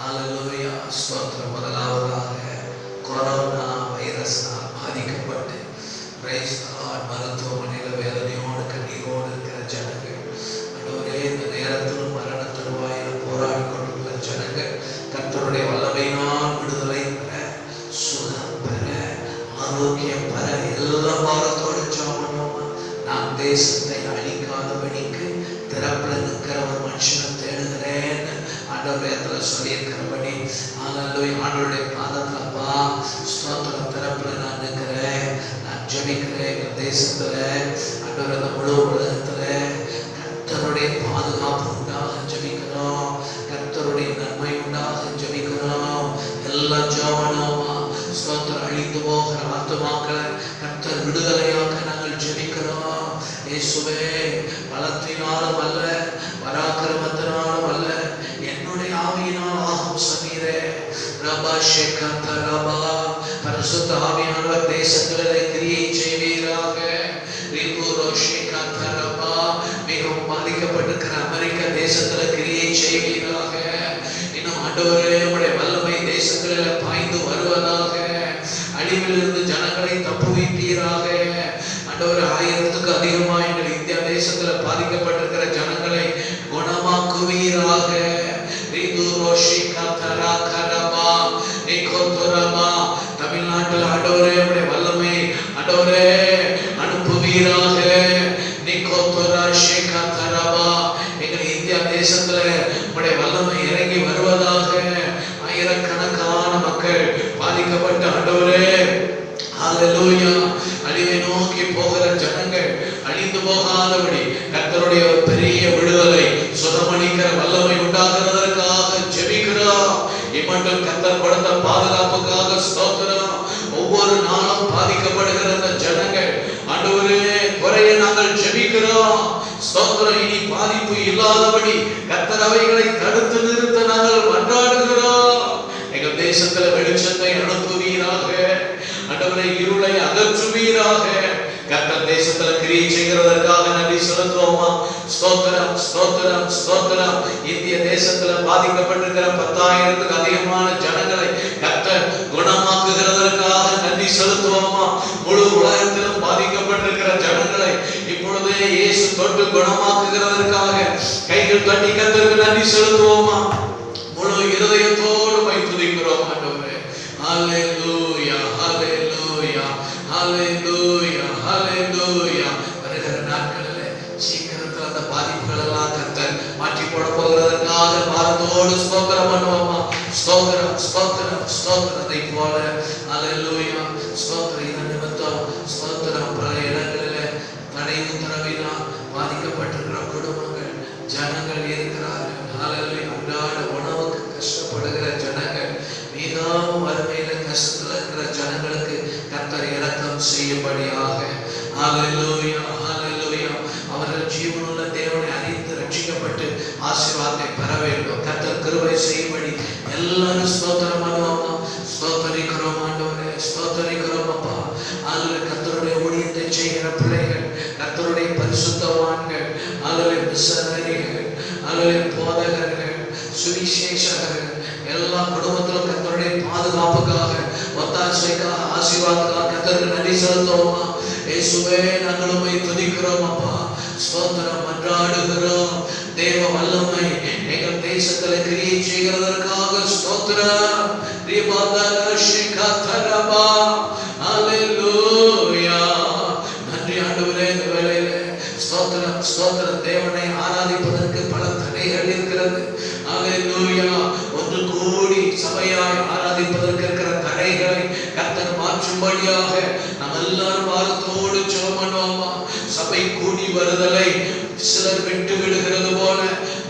ஹல்லேலூயா. ஸ்தோத்திரம். முதலாவதாக கொரோனா வைரஸால் பாதிக்கப்பட்டு பிரைஸ் தி லார்ட் மருத்துவமனையில் வேதனையோடு கண்ணீரோடு இருக்கிற ஜனங்கள், ஆண்டவரே, இந்த நேரத்திலும் மரண தருவாயில் போராடி கொண்டிருக்கிற ஜனங்கள் கர்த்தருடைய வல்லமையினால் விடுதலை பெற, சுகம் பெற, ஆரோக்கியம் பெற எல்லா பாரத்தோடு ஜெபம் பண்ணுவோமா. நான் தேசத்தை அழிக்காதபடிக்கு திறப்புல நிற்கிற ஒரு மனுஷனை தேடுகிறேன் ஆண்டவர் வேதத்துல சொல்லியிருக்கிறபடி ஆண்டவருடைய பாதத்துலப்பா ஸ்தோத்திரம். திறப்புல நான் நிற்கிறேன், நான் ஜெபிக்கிறேன். எங்கள் தேசத்துல ஆண்டவர் அந்த முழு உலகத்துல கர்த்தருடைய பாதுகாப்பு உண்டாக ஜெபிக்கிறோம். கர்த்தருடைய நன்மை உண்டாக ஜெபிக்கிறோம். எல்லாம் ஜெபனோமா. ஸ்தோத்திரம். அழிந்து போகிற ஆத்துமாக்களை கர்த்தர் விடுதலையாக்க நாங்கள் ஜெபிக்கிறோம். இயேசுவே, பலத்தினாலும் அல்ல, பராக்கிரமத்தினாலும் அல்ல, என்னுடைய ஆவியினால் ஆகும் சொன்னீரே. ரபா ஷேகத ரபா. பரிசுத்த ஆவியானவர் தேசங்களிலே கிரியை செய்வீராக. ரிபுரோ ஷேகத ரபா. மிகவும் பாதிக்கப்பட்டிருக்கிற அமெரிக்க தேசத்துல கிரியை செய்வீராக. இன்னும் ஆண்டவரே உம்முடைய வல்லமை தேசங்களில் பாய்ந்து வருவதாக. அழிவிலிருந்து ஜனங்களை தப்புவிப்பீராக. ஆண்டவரே 1000க்கு அதிகமாக எங்கள் இந்தியா தேசத்துல பாதிக்கப்பட்டிருக்கிற ஜனங்களை குணமாக்குவீராக. தமிழ்நாட்டில் ஆண்டவரே உம்முடைய வல்லமை ஆண்டவரே அனுப்புவீராக. எங்கள் இந்தியா தேசத்துல உம்முடைய வல்லமை இறங்கி வருவதாக. ஆயிரக்கணக்கான மக்கள் பாதிக்கப்பட்ட ஆண்டவரே ஹல்லேலூயா அழிவை நோக்கி போகிற ஜனங்கள் அழிந்து போகாதபடி கர்த்தருடைய பெரிய விடுதலை சுதமளிக்கிற வல்லமை உண்டாகிறதற்காக ஜெபிக்கிறோம். இம்மட்டும் கர்த்தர் கொடுத்த பாதுகாப்புக்காக ஸ்தோத்திரம். ஒவ்வொரு நாளும் பாதிக்கப்படுகிற அந்த ஜனங்கள் ஆண்டவரே குறைய நாங்கள் ஜெபிக்கிறோம். ஸ்தோத்திரம். இனி பாதிப்பு இல்லாதபடி கர்த்தர் அவைகளை தடுத்து நிறுத்த நாங்கள் மன்றாடுகிறோம். எங்கள் தேசத்துல வெளிச்சத்தை அனுப்புவீராக. ஆண்டவரே இருளை அகற்றுவீராக. கர்த்தர் தேசத்துல கிரியை செய்கிறதற்காக நன்றி செலுத்துவோமா. ஸ்தோத்திரம் ஸ்தோத்திரம் ஸ்தோத்திரம். இந்திய தேசத்துல பாதிக்கப்பட்டிருக்கிற 10,000க்கு அதிகமான ஜனங்களை கர்த்தர் குணமாக்குகிறதற்காக நன்றி செலுத்துவோமா. முழு உலகத்திலும் பாதிக்கப்பட்டிருக்கிற ஜனங்களை இப்பொழுதே இயேசு தொட்டு குணமாக்குகிறதற்காக கைகள் தட்டி கர்த்தருக்கு நன்றி செலுத்துவோமா. முழு இருதயத்தோடு துதிக்கிறோம் ஆண்டவரே. ஹல்லேலூயா ஹல்லேலூயா ஹல்லேலூயா ஹல்லேலூயா. வருகிற நாட்களிலே சீக்கிரத்தில் அந்த பாதிப்புகள் எல்லாம் கர்த்தர் மாற்றி போட போகிறதற்காக பாரத்தோடு ஸ்தோத்திரம் பண்ணுவோமா. ஸ்தோத்திரம் ஸ்தோத்திரம் ஸ்தோத்திரத்தை போல ஹல்லேலூயா ஸ்தோத்திரம். இதன் நிமித்தம் ஸ்தோத்திரம். பல இடங்களிலே தடை உத்தரவினால் பாதிக்கப்பட்டிருக்கிற குடும்பங்கள் ஜனங்கள் இருக்கிறார்கள். ஹல்லேலூயா. அன்றாட உணவுக்கு கஷ்டப்படுகிற ஜனங்கள், மிகவும் வறுமையில கஷ்டத்துல இருக்கிற ஜனங்களுக்கு கர்த்தர் இரக்கம் செய்யும்படியாக ஹல்லேலூயா ஹல்லேலூயா. அவர்கள் ஜீவனுள்ள தேவனை அறிந்து ரட்சிக்கப்பட்டு ஆசீர்வாதத்தை பெற வேண்டும். கர்த்தர் கிருபை செய்யும்படி எல்லாரும் ஸ்தோத்திரம் பண்ணுவோமா. ஸ்தோத்தரிக்கிறோம் ஆண்டவரே ஸ்தோத்தரிக்கிறோம் அப்பா. அதில் கர்த்தருடைய ஊழியத்தை செய்கிற பிள்ளைகள், கர்த்தருடைய பரிசுத்தவான்கள், அதில் மிஷனரிகள், அதில் போதகர்கள், சுவிசேஷகர்கள், எல்லா குடும்பத்திலும் கர்த்தருடைய பாதுகாப்புக்காக ஒத்தாசைக்காக ஆசீர்வாதத்துக்காக கர்த்தருக்கு நன்றி செலுத்துவோமா. இயேசுவே நாங்கள் உம்மை துதிக்கிறோம் அப்பா. ஸ்தோத்திரம் மன்றாடுகிறோம். தேவ வல்லமை எங்கள் தேசத்துல கிரியை செய்கிறதற்காக ஸ்தோத்திரம். ஹல்லேலூயா. நன்றி ஆண்டவரே. இந்த வேளையிலே ஸ்தோத்திரம் ஸ்தோத்திரம். தேவனை ஆராதிப்பதற்கு பல தடைகள் இருக்கிறது. ஹல்லேலூயா. ஒன்று கூடி சபையாய் ஆராதிப்பதற்கு இருக்கிற தடைகளை கர்த்தர் மாற்றும்படியாக நாம் எல்லாரும் வாரத்தோடு ஜெபம் பண்ணுவோமா. சபை கூடி வருதலை சிலர் விட்டு விடுகிறது போல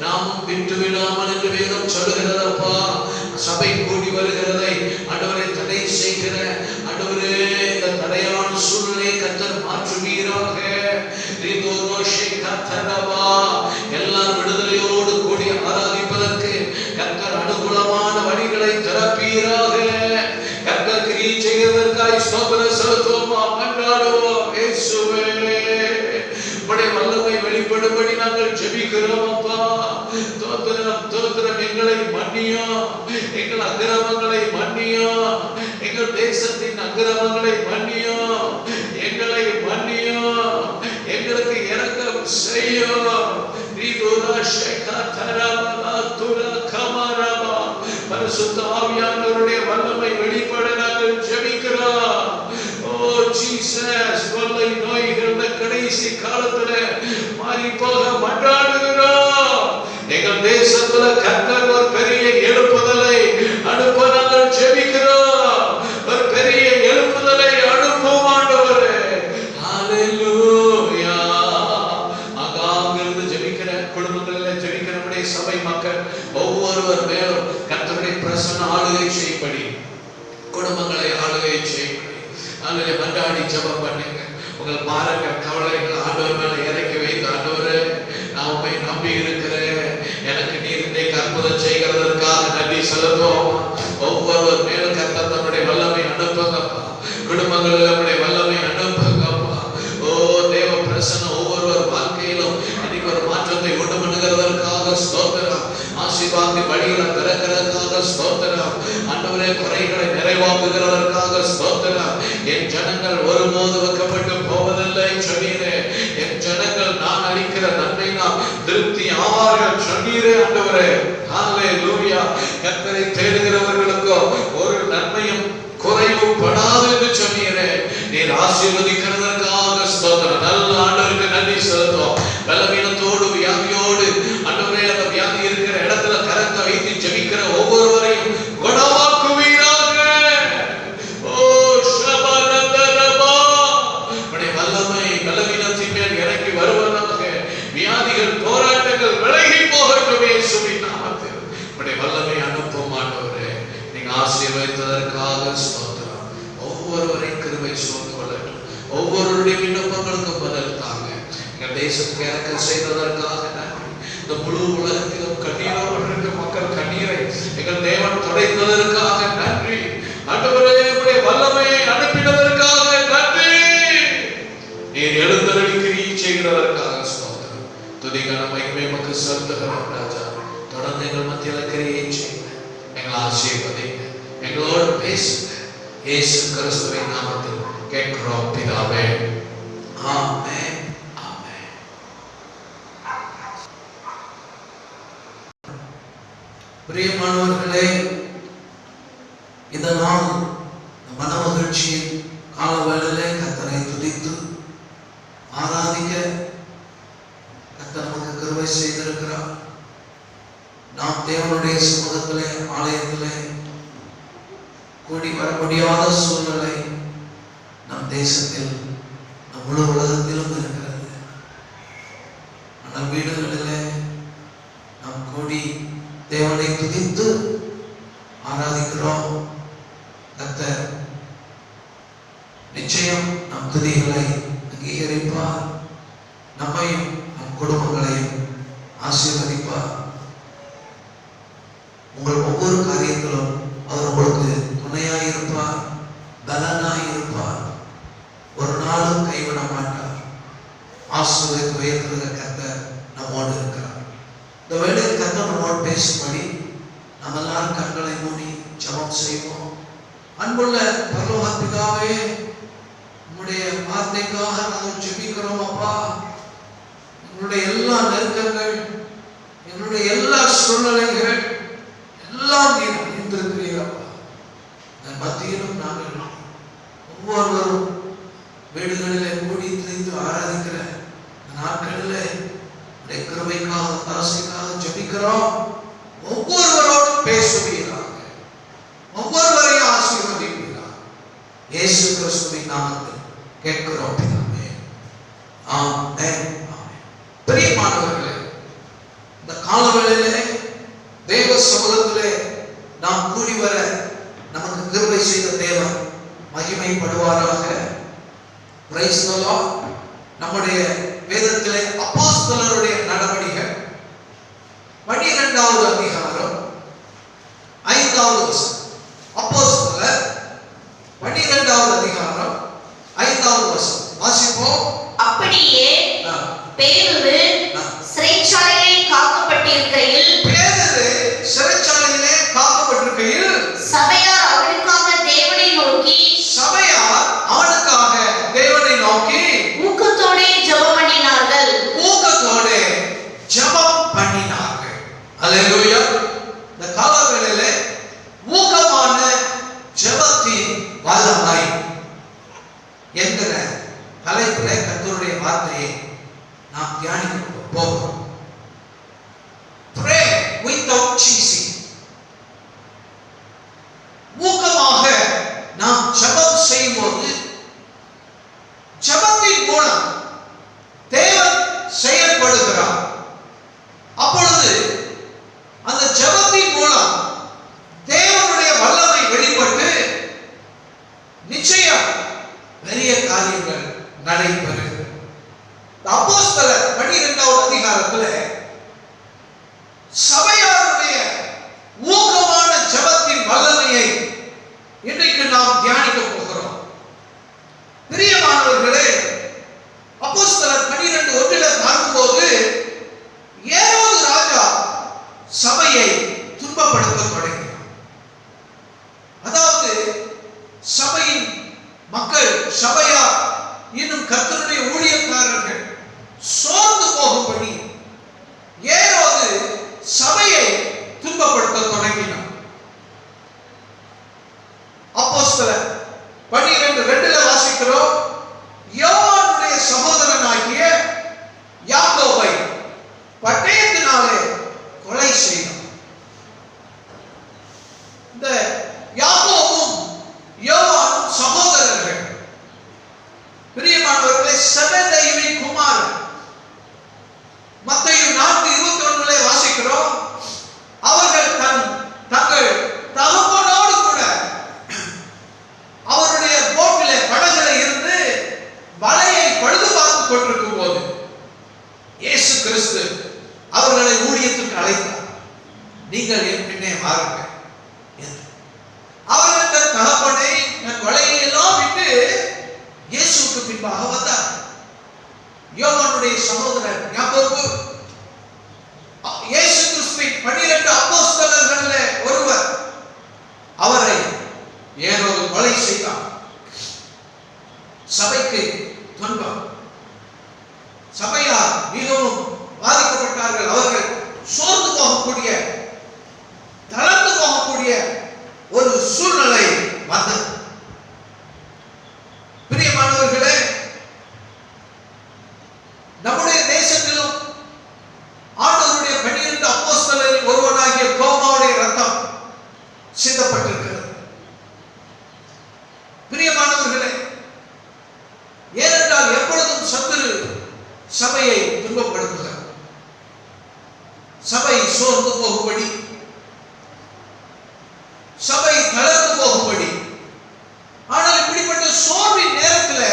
நாமும் விட்டு விடாமல் என்று வேதம் சொல்லுகிறதப்பா. சபை கூடி வருகிறதை ஆண்டவரே தடை செய்கிற ஆண்டவரே இந்த தடையான சூழ்நிலை கர்த்தர் மாற்றுவீராக. எல்லாரும் விடுதலையோடு கூடி ஆராதிப்பதற்கு கர்த்தர் அனுகூலமான வழிகளை திறப்பீராக. கர்த்தர் கிரியை செய்கிறதற்காய் ஸ்தோத்திரம் செலுத்துவோமா. மன்றாடுவோம். இயேசுவே உம்முடைய வல்லமை வெளிப்படும்படி நாங்கள் ஜெபிக்கிறோம் அப்பா. ஸ்தோத்திரம் ஸ்தோத்திரம். எங்களை மன்னியா. எங்கள் அக்கிரமங்களை மன்னியா. எங்கள் தேசத்தின் அக்கிரமங்களை மன்னியா. எங்களை மன்னியா. எங்களுக்கு இரக்கம் செய்யும். பரிசுத்த ஆவியானவருடைய வல்லமை வெளிப்பட நாங்கள் ஜெபிக்கிறோம். ஓ ஜீசஸ். கொள்ளை நோய்கள் கடைசி காலத்துல மாறி போக மன்றாடுகிறோம். எங்கள் தேசத்துல கர்த்தர் ஒரு பெரிய எழுப்புதலை அனுப்ப நாங்கள் ஜெபிக்கிறோம். ஒரு பெரிய எழுப்புதலை அனுப்பும் ஆண்டவரே. ஹல்லேலூயா. அங்கிருந்து ஜெபிக்கிற குடும்பங்களில் ஜெபிக்கிறபடி சபை மக்கள் ஒவ்வொருவர் மேலும் கர்த்தருடைய பிரசன்ன ஆளுகை செய்யும்படி, குடும்பங்களை ஆளுகை செய்யும்படி அதில் மன்றாடி ஜெபம் பண்ணுங்க. உங்கள் பாரங்கள் கவலைகள் ஆண்டவர் மேல இறக்கி வைத்து, ஆண்டவரே நான் உண்மை நம்பி இருக்கிறேன், எனக்கு நீர் இன்றைக்கு அற்புதம் செய்கிறதற்காக நன்றி செலுத்துவோம். ஒவ்வொருவர் மேலும் கர்த்தர் தன்னுடைய வல்லமை அனுப்புங்கப்பா. குடும்பங்களில் நம்முடைய வல்லமை அனுப்புங்கப்பா. ஓ தேவ பிரசன்னம் ஒவ்வொருவர் வாழ்க்கையிலும் இன்னைக்கு ஒரு மாற்றத்தை உண்டு பண்ணுகிறதற்காக ஸ்தோத்திரம். ஆசீர்வாதத்தின் வழிகளை திறக்கிறதுக்காக ஸ்தோத்திரம். ஆண்டவரே, குறைகளை நிறைவாக்குகிறதற்காக ஸ்தோத்திரம். என் ஜனங்கள் ஒருபோது வைக்கப்பட்டு போவதில்லை சொன்னீரே. என் ஜனங்கள் நான் அளிக்கிற நன்மையினால் திருப்தி ஆவார்கள் சொன்னீரே ஆண்டவரே. ஹல்லேலூயா. கர்த்தரை தேடுகிறவர்களுக்கு ஒரு நன்மையும் குறைவும் படாது என்று சொன்னீரே. நீர் ஆசீர்வதிக்கிறதற்காக ஸ்தோத்திரம். நல்ல ஆண்டவருக்கு நன்றி செலுத்துவோம். பலவீனத்தோடு வியாதியோடு ஆண்டவரே, அந்த வியாதி இருக்கிற இடத்துல கரத்தை வைத்து ஜெபிக்கிற ஒவ்வொருவரையும் குணமாக்குவீராக. ஓ ஷபரதரபா, உம்முடைய வல்லமை பலவீனத்தின் மேல் இறங்கி வருவதாக. வியாதிகள் போராட்டங்கள் விலகி போகட்டும் இயேசுவின் நாமத்தில். உம்முடைய வல்லமை அனுப்பும் ஆண்டவரே. நீங்க ஆசீர்வதித்ததற்காக ஸ்தோத்திரம். ஒவ்வொருவரையும் கிருபை சூழ்ந்து கொள்ளட்டும். ஒவ்வொருவருடைய விண்ணப்பங்களுக்கும் பதில் தாங்க. எங்கள் தேசத்துக்கு இறக்க செய்ததற்காக நன்றி. இந்த முழு உலகத்திலும் கண்ணீரோடு இருக்கிற மக்கள் கண்ணீரை எங்கள் தேவன் துடைத்ததற்காக நன்றி. ஆண்டவரே, உம்முடைய வல்லமையை அனுப்பினதற்காக நன்றி. நீர் எழுந்தருளி கிரியை செய்கிறதற்காக ஸ்தோத்திரம். துதி கன மகிமை உமக்கு செலுத்துகிறோம் ராஜா. தொடர்ந்து எங்கள் மத்தியில் கிரியை செய்யுங்க. எங்களை ஆசீர்வதிங்க. எங்களோடு பேசுங்க. இயேசு கிறிஸ்துவின் நாமத்தில் கேட்கிறோம் பிதாவே. ஆமென். ஆமென். பிரியமானவர்களே, இந்த நாள் மன மகிழ்ச்சியின் கால வேளையிலே கர்த்தரை துதித்து ஆராதிக்க கர்த்தர் நமக்கு கிருபை செய்திருக்கிறார். நாம் தேவனுடைய சமூகத்திலே, ஆலயத்திலே கூடி வர முடியாத சூழ்நிலை நம் தேசத்தில், நம் முழு உலகத்திலும் இருக்கிறது. ஆனால் வீடுகளிலே நாம் கூடி தேவனை துதித்து ஆராதிக்கிறோம். கர்த்தர் நிச்சயம் நம் துதிகளை அங்கீகரிப்பார். நம்மையும் நம் குடும்பங்களையும் ஆசீர்வதிப்பார். உங்கள் ஒவ்வொரு காரியத்திலும் அவர் உங்களுக்கு துணையாயிருப்பார், பலனாயிருப்பார். ஒரு நாளும் கைவிட மாட்டார். ஆசீர்வதித்து உயர்த்துகிற கர்த்தர் நம்மோடு இருக்கிறார். இந்த வேளையில் கர்த்தர் நம்மோடு பேசும்படி நாம் எல்லாரும் கண்களை மூடி ஜெபம் செய்வோம். அன்புள்ள பரலோக பிதாவே, உம்முடைய வார்த்தைக்காக நாங்கள் ஜெபிக்கிறோம் அப்பா. எங்களுடைய எல்லா நெருக்கங்கள், எங்களுடைய எல்லா சூழ்நிலைகள் எல்லாம் நீர் அறிந்திருக்கிறீரப்பா. மத்தியிலும் நாங்கள் ஒவ்வொருவரும் வீடுகளிலே கூடி திரிந்து ஆராதிக்கிற நாட்களிலே உடைய கிருபைக்காக, தாசைக்காக ஜெபிக்கிறோம். ஒவ்வொருவரோடும் பேசுவீராக, ஒவ்வொருவரையும் ஆசீர்வதிப்பீராக. இயேசு கிறிஸ்துவின் நாமத்தில் கேட்கிறோம் பிதாவே. ஆமென். ஆமென். பிரியமானவர்களே, இந்த காலவேளையிலே தேவ சமூகத்திலே நாம் கூடி வர நமக்கு கிருபை செய்த தேவன் மகிமைப்படுவாராக. Price the Lord. நம்முடைய வேதத்திலே அப்போஸ்தலருடைய நடவடிக்கைகள் 12வது அதிகாரம் 5வது வசனம். அப்போஸ்தலர் 12வது அதிகாரம் 5வது வசனம் வாசிப்போம். அப்படியே பேதுரு சிறைச்சாலையிலே காக்கப்பட்டிருக்கையில் சபையார் அவனுக்காக தேவனை நோக்கி ஊக்கத்தோடே ஜெபம் பண்ணினார்கள். அல்லேலூயா. இந்த காலவேளையிலே ஊக்கமான ஜெபத்தின் வல்லமை என்கிற தலைப்பிலே கர்த்தருடைய வார்த்தையை நாம் தியானிக்க போகிறோம். Pray without ceasing. ஊக்கமாக நாம் ஜெபம் செய்யும்போது ஜெபத்தின் மூலம் தேவன் செயல்படுகிறார். அப்பொழுது அந்த ஜெபத்தின் மூலம் தேவனுடைய வல்லமை வெளிப்பட்டு நிச்சயம் பெரிய காரியங்கள் நடைபெறுகிறது. அப்போஸ்தலர் 12வது அதிகாரத்தில் சபையாருடைய நீங்கள் என் பின்னே வாருங்கள் என்று. அவர்கள் தன் தகப்பனை தன் வலையை எல்லாம் விட்டு இயேசுவுக்கு பின்பாக வந்தார். யோவானுடைய சகோதரர் யாக்கோபு இயேசு கிறிஸ்துவின் 12 அப்போஸ்தலர்களில் ஒருவர். அவரை ஏரோது கொலை செய்தார். சபைக்கு துன்பம், சபையார் மிகவும் பாதிக்கப்பட்டார்கள். அவர்கள் சோர்ந்து போகக்கூடிய, தளர்ந்து போகக்கூடிய ஒரு சூழ்நிலை வந்தது. பிரியமானவர்களே, நம்முடைய தேசத்திலும் ஆண்டவருடைய 12 அப்போஸ்தலரில் ஒருவனாகிய தோமாவுடைய ரத்தம் சிந்தப்பட்டிருக்கிறது. பிரியமானவர்களே, ஏனென்றால் எப்பொழுதும் சத்துரு சபையை துன்பப்படுத்துகிறார். சபை சோர்ந்து போகும்படி, சபை தளர்ந்து போகும்படி. ஆனால் இப்படிப்பட்ட சோர்வின் நேரத்தில்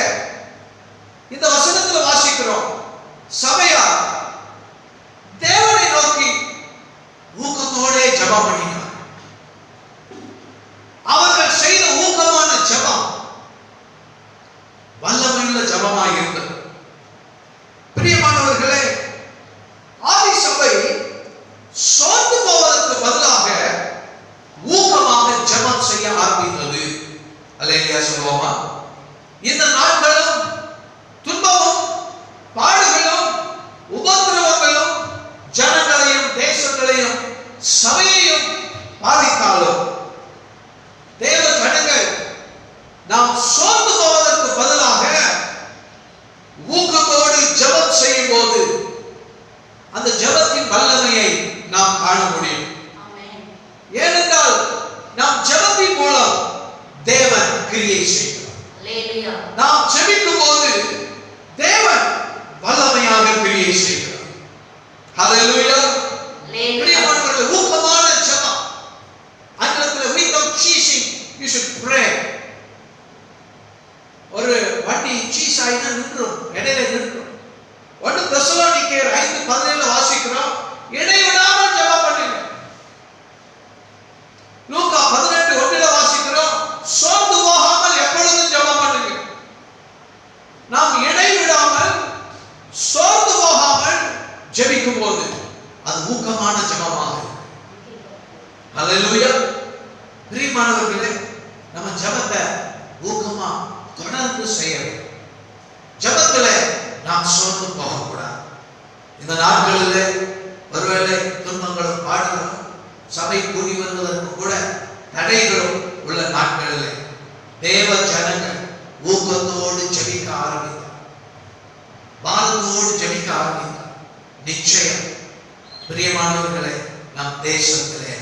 இந்த வசனத்தில் வாசிக்கிறோம், சபையார் தேவனை நோக்கி ஊக்கத்தோடே ஜெபம் பண்ணினார். அவர்கள் செய்த ஊக்கமான ஜெபம் வல்லமையுள்ள ஜெபமாக இருந்தது. பிரியமானவர்களே, ஆதி சபை சோர்ந்து போவதற்கு பதிலாக ஊக்கமாக ஜெபம் செய்ய ஆரம்பித்தது. அல்லேலூயா சொல்லுவோமா? இந்த நாட்களும் துன்பமும் பாடுகளும் உபத்திரவங்களும் ஜனங்களையும் தேசங்களையும் சபையையும் பாதித்தாலும் தேவ ஜனங்கள் நாம் சோர்ந்து போவதற்கு பதிலாக ஊக்கத்தோடு ஜெபம் செய்யும் போது அந்த ஜெபத்தின் வல்லமையை நாம் காண முடியும். ஏனென்றால் நாம் ஜெபத்தின் மூலம் தேவன் கிரியை செய்கிறார். நாம் ஜெபிக்கும் போது தேவன் வல்லமையாக கிரியை செய்கிறார். ஹல்லேலூயா. பிரியமானவர்களே, ஊக்கமான ஜெபம், ஆங்கிலத்தில் without ceasing you should pray. ஒரு வண்டி சீஸ் ஆயினா நின்றும், இடையில நின்றும். 1 தெசலோனிக்கேயர் 5:17 வாசிக்கிறோம், இடைவிடாமல் ஜெபம் பண்ணுங்க. லூக்கா 18:1 வாசிக்கிறோம், சோர்ந்து போகாமல் எப்பொழுதும் ஜெபம் பண்ணுங்க. நாம் இடைவிடாமல் சோர்ந்து போகாமல் ஜெபிக்கும் போது அது ஊக்கமான ஜெபமாக இருக்கும். ஹல்லேலூயா. பிரியமானவர்களே, நம்ம ஜெபத்தை ஊக்கமா தொடர்ந்து செய்ய வேண்டும். ஜெபத்துல நாம் சோர்ந்து போகக்கூடாது. இந்த நாட்களில் ஒருவேளை துன்பங்களும் பாடுகளும் சபை கூடி வருவதற்கு கூட தடைகளும் உள்ள நாட்களில் தேவ ஜனங்கள் ஊக்கத்தோடு ஜெபிக்க ஆரம்பித்தார், பாரத்தோடு ஜெபிக்க ஆரம்பித்தார். நிச்சயம் பிரியமானவர்களே, நம் தேசத்திலே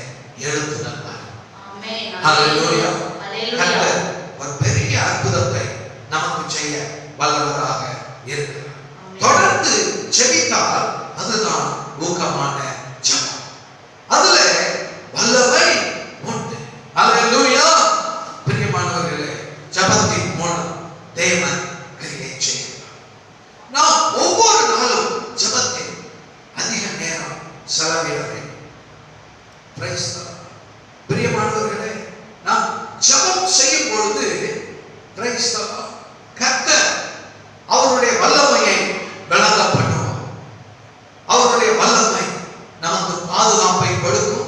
எழுத்து நல்வார். ஹல்லேலூயா. கர்த்தர் ஒரு பெரிய அற்புதத்தை நமக்கு செய்ய வல்லவராக இருக்கிறார். தொடர்ந்து ஜெபித்தால் அதுதான் ஊக்கமான ஜெபம். அதுல வல்லமை உண்டு. ஹல்லேலூயா. பிரியமானவர்களே, ஜெபத்தின் மூலம் தேவன் கிரியை செய்கிறார். நாம் ஒவ்வொரு நாளும் ஜெபத்தில் அதிக நேரம் செலவிட வேண்டும். Price the Lord. பிரியமானவர்களே, நாம் ஜெபம் செய்யும் பொழுது பிரைஸ் தி லார்ட், கர்த்தர் அவருடைய வல்லமையை விளங்க பண்ணுவார். அவருடைய வல்லமை நமக்கு பாதுகாப்பை கொடுக்கும்.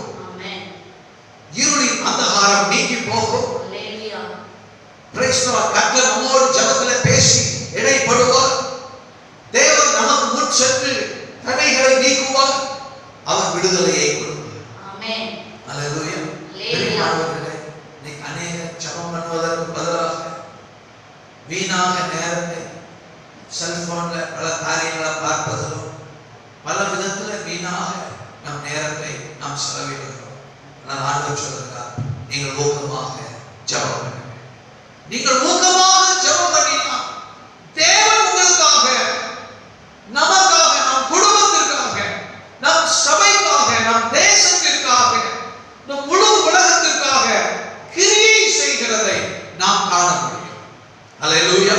இருளின் அந்தகாரம் நீங்கி போகும். Price the Lord. கர்த்தர் நம்மோடு ஜெபத்தில் பேசி இடைப்படுவார். தேவன் நமக்கு முன் சென்று தடைகளை நீக்குவார். அவர் விடுதலையை கொடுப்பார். ஆமென். ஹல்லேலூயா. பிரியமானவர்களே, இன்னைக்கு அநேகர் ஜெபம் பண்ணுவதற்கு பதிலாக வீணாக நேரத்தை செல்போன்ல பல காரியங்களை பார்ப்பதிலும் பல விதத்தில் வீணாக நம் நேரத்தை நாம் செலவிடுகிறோம். ஆனால் ஆண்டவர் சொல்கிறார், நீங்கள் ஊக்கமாக ஜெபம் பண்ணுங்கள். நீங்கள் ஊக்கமாக ஜெபம் பண்ணினா தேவன் உங்களுக்காக, நமக்காக, நம் குடும்பத்திற்காக, நம் சபைக்காக, நம் தேசத்திற்காக, நம் முழு உலகத்திற்காக கிரியை செய்கிறதை நாம் காண முடியும். ஹல்லேலூயா.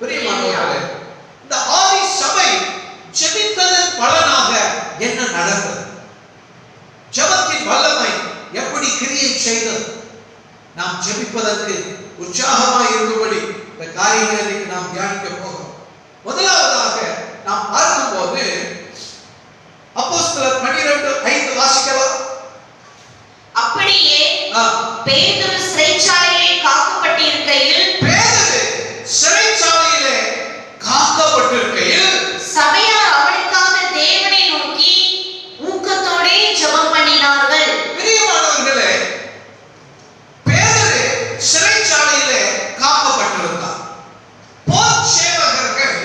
பிரியமானவர்களே, இந்த ஆதி சபை ஜெபித்ததன் பலனாக என்ன நடந்தது? ஜெபத்தின் வல்லமை கிரியை செய்தது. நாம் ஜெபிப்பதற்கு உற்சாகமாய் இருக்கும்படி இந்த காரியங்களை நாம் தியானிக்க போகிறோம். முதலாவதாக நாம் பார்க்கும்போது அப்போஸ்தலர் 12:5 வாசிக்கலாம். அப்படியே பேதுரு சிறைச்சாலையிலே காக்கப்பட்டிருக்கையில் சபையார் அவனுக்காக தேவனை நோக்கி ஊக்கத்தோடே ஜெபம் பண்ணினார்கள். பிரியமானவர்களே, பேதுரு சிறைச்சாலையிலே காக்கப்பட்டிருந்தார். போர் சேவகர்கள்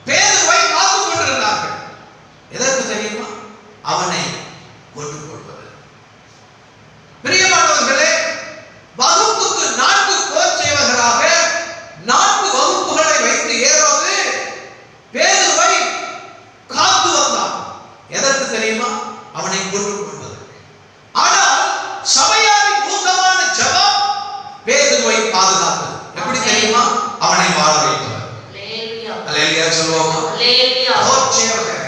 பேதுருவை காத்துக் கொண்டிருந்தார்கள். எதற்கு தெரியுமா? அவனை கொண்டு போடுவது. பிரியமானவர்களே, வகுப்புக்கு 4 போர் சேவகராக 4 வகுப்புகளை வைத்து ஏரோது பேதுருவை காத்து வந்தான். எதற்கு தெரியுமா? அவனை கொண்டு போடுவதற்கு. ஆனால் சபையாரின் ஊக்கமான ஜெபம் பேதுருவை பாதுகாத்தது. எப்படி தெரியுமா? அவனை வாழ வைத்தது. அல்லேலூயா சொல்லுவோமா? அல்லேலூயா. போர் சேவகர்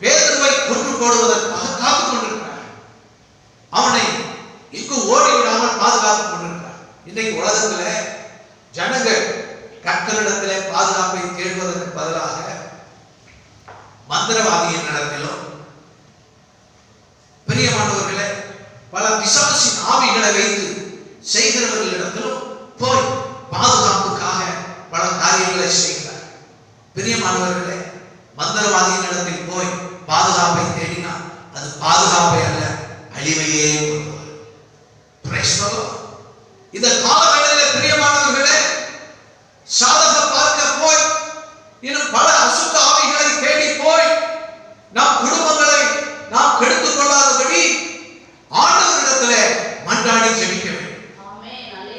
பேதுருவை கொண்டு போடுவதற்காக காத்துக் கொண்டிருக்கிறார். அவனை இங்கு ஓடி விடாமல் பாதுகாத்துக் கொண்டிருக்கிறார். இன்றைக்கு உலகத்துல ஜனங்கள் கர்த்தரிடத்திலே பாதுகாப்பை தேடுவதற்கு பதிலாக மந்திரவாதியின் இடத்திலும், பிரியமானவர்களே, பல பிசாசின் ஆவிகளை வைத்து செய்கிறவர்களிடத்திலும் போய் பாதுகாப்புக்காக பல காரியங்களை செய்கிறார். பிரியமானவர்களே, மந்திரவாதியின் இடத்தில் போய் பாதுகாப்பை தேடினால் அது பாதுகாப்பை அல்ல, அழிவையே கொண்டு வரும். Price the Lord. இந்த காலவேளையிலே பிரியமானவர்களே, சாதக பார்க்க போய் இன்னும் பல அசுத்த ஆவிகளை தேடி போய் நம் குடும்பங்களை நாம் கெடுத்துக் கொள்ளாதபடி ஆண்டவரிடத்திலே மன்றாடி ஜெபிக்க வேண்டும்.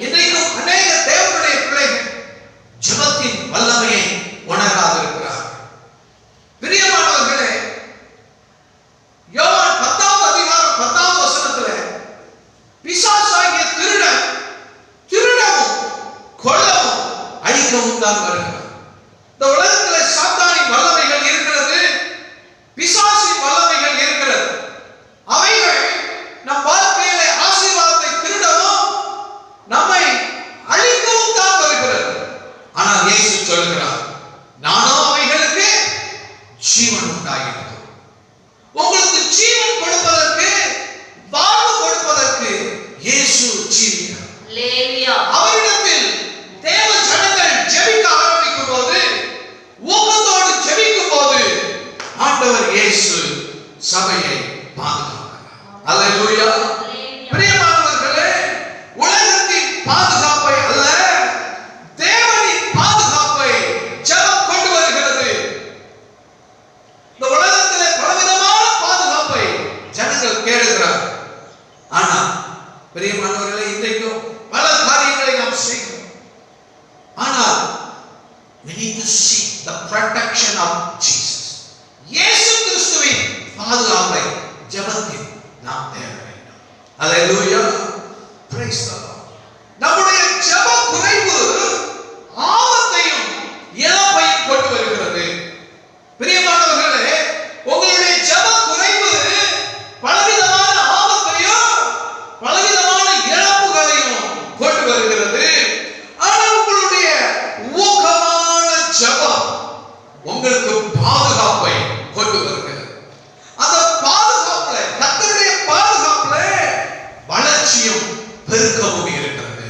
இன்றைக்கும் அநேக தேவனுடைய பிள்ளைகள் ஜெபத்தின் வல்லமையை உணராதிருக்கிறார்கள். பிரியமானவர்களே, யோவான் 10வது அதிகாரம் 10வது வசனத்திலே பிசாசாகிய திருடவும் கொல்லவும் அழிக்கவும் தான் வருகிறார். இந்த உலகத்திலே சாத்தானின் வல்லமைகள் இருக்கிறது, பிசாசின் வல்லமைகள் இருக்கிறது. அவைகள் நம் வாழ்க்கையிலே ஆசீர்வாதத்தை திருடவும் நம்மை அழிக்கவும் தான் வருகிறது. ஆனால் இயேசு சொல்லுகிறார், நானோ அவைகளுக்கு ஜீவன் உண்டாகிறது. உங்களுக்கு ஜீவன் கொடுப்பதற்கு, வாழ்வு கொடுப்பதற்கு இயேசு ஜீவிக்கிறார். அல்லேலூயா. அவரிடத்தில் தேவ ஜனங்கள் ஜெபிக்க ஆரம்பிக்கும் போது, ஊக்கத்தோடு ஜெபிக்கும் போது ஆண்டவர் இயேசு சபையை பாதுகாக்கிறார். அல்லேலூயா. பிரியமானவர்களே, உலகத்தின் பாதுகாப்பை அல்ல, தேவனின் பாதுகாப்பை ஜெபம் கொண்டு வருகிறது. இந்த உலகத்திலே பலவிதமான பாதுகாப்பை ஜனங்கள் தேடுகிறார். ஆனால் பிரியமானவர்களே, இன்றைக்கும் பல காரியங்களை நாம் செய்கிறோம். ஆனால் we need to seek the protection of Jesus. இயேசு கிறிஸ்துவின் பாதுகாப்பை ஜெபத்தில் நாம் தேட வேண்டும். அல்லேலூயா. praise the Lord. நம்முடைய ஜெப குறைவு ஆபத்தையும் இழப்பையும் கொண்டு வருகிறது. பிரியமானவர்களே, உங்களுடைய ஜெப குறைவு பலவிதமான ஆபத்தையும் பலவிதமான இழப்புகளையும் கொண்டு வருகிறது. ஆனால் உங்களுடைய ஊக்கமான ஜெபம் உங்களுக்கு பாதுகாப்பை கொண்டு வருகிறது. அந்த பாதுகாப்புல, கர்த்தருடைய பாதுகாப்புல வளர்ச்சியும் பெருக்கமும் இருக்கிறது.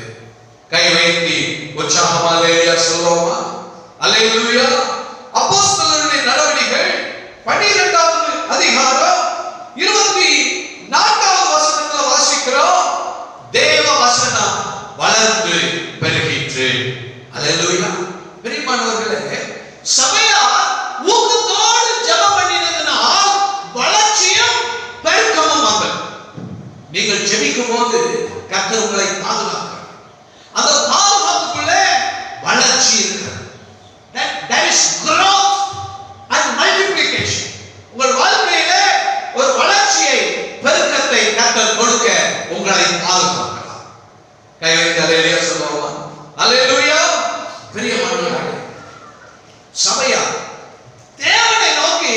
கை வைத்து உற்சாகமா அல்லேலூயா சொல்லுவோமா? அல்லேலூயா. அப்போஸ்தலருடைய நடவடிக்கைகள் 12வது அதிகாரம் 24வது வசனத்தில் வாசிக்கிறோம், தேவ வசனம் வளர்ந்து பெருகிற்று. அல்லேலூயா. பிரியமானவர்களே, சபையார் ஊக்கத்தோடு ஜெபம் பண்ணினதனால் வளர்ச்சியும் பெருக்கமும் வந்தது. நீங்கள் ஜெபிக்கும் போது கர்த்தர் உங்களை பாதுகாக்கிறார். அந்த பாதுகாப்புக்குள்ளே வளர்ச்சி இருக்கிறது. There is growth and multiplication. உங்கள் வாழ்க்கையிலே ஒரு வளர்ச்சியை, பெருக்கத்தை கர்த்தர் கொடுக்க உங்களை பாதுகாக்கிறார். கை வைத்து அல்லேலூயா சொல்லுவோமா? அல்லேலூயா. பிரியமானவர்களே, சபையார் தேவனை நோக்கி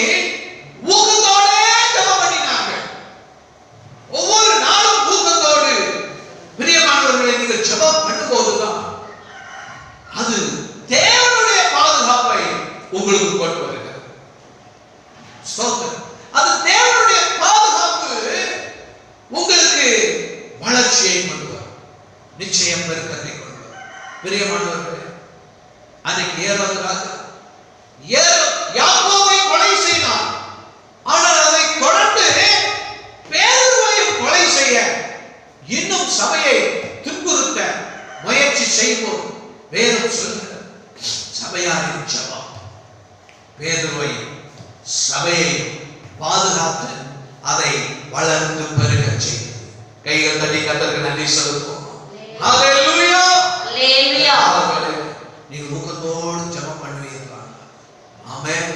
ஊக்கத்தோட ஜெபம் பண்ணினார்கள். ஒவ்வொரு வளர்ச்சியை கொண்டு வரும், நிச்சயம் பெருக்கத்தை கொண்டு வரும். பிரியமானவர்களே, அன்னைக்கு ஏரோது ராஜா யாக்கோபை கொலை செய்தான். ஆனால் அதை தொடர்ந்து பேதுருவையும் கொலை செய்ய இன்னும் சபையை துன்புறுத்த முயற்சி செய்வோம். வேதம் சொல்கிறது, சபையாரின் ஜெபம் பேதுருவையும் சபையையும் பாதுகாத்து அதை வளர்ந்து பெருக செய்யும். கைகள் தட்டி கர்த்தருக்கு நன்றி சொல்லுவோம். ஹalleluya, ஹalleluya. நீங்க ஊக்கத்தோடு ஜெபம் பண்ணுவீர்கள். ஆமென்.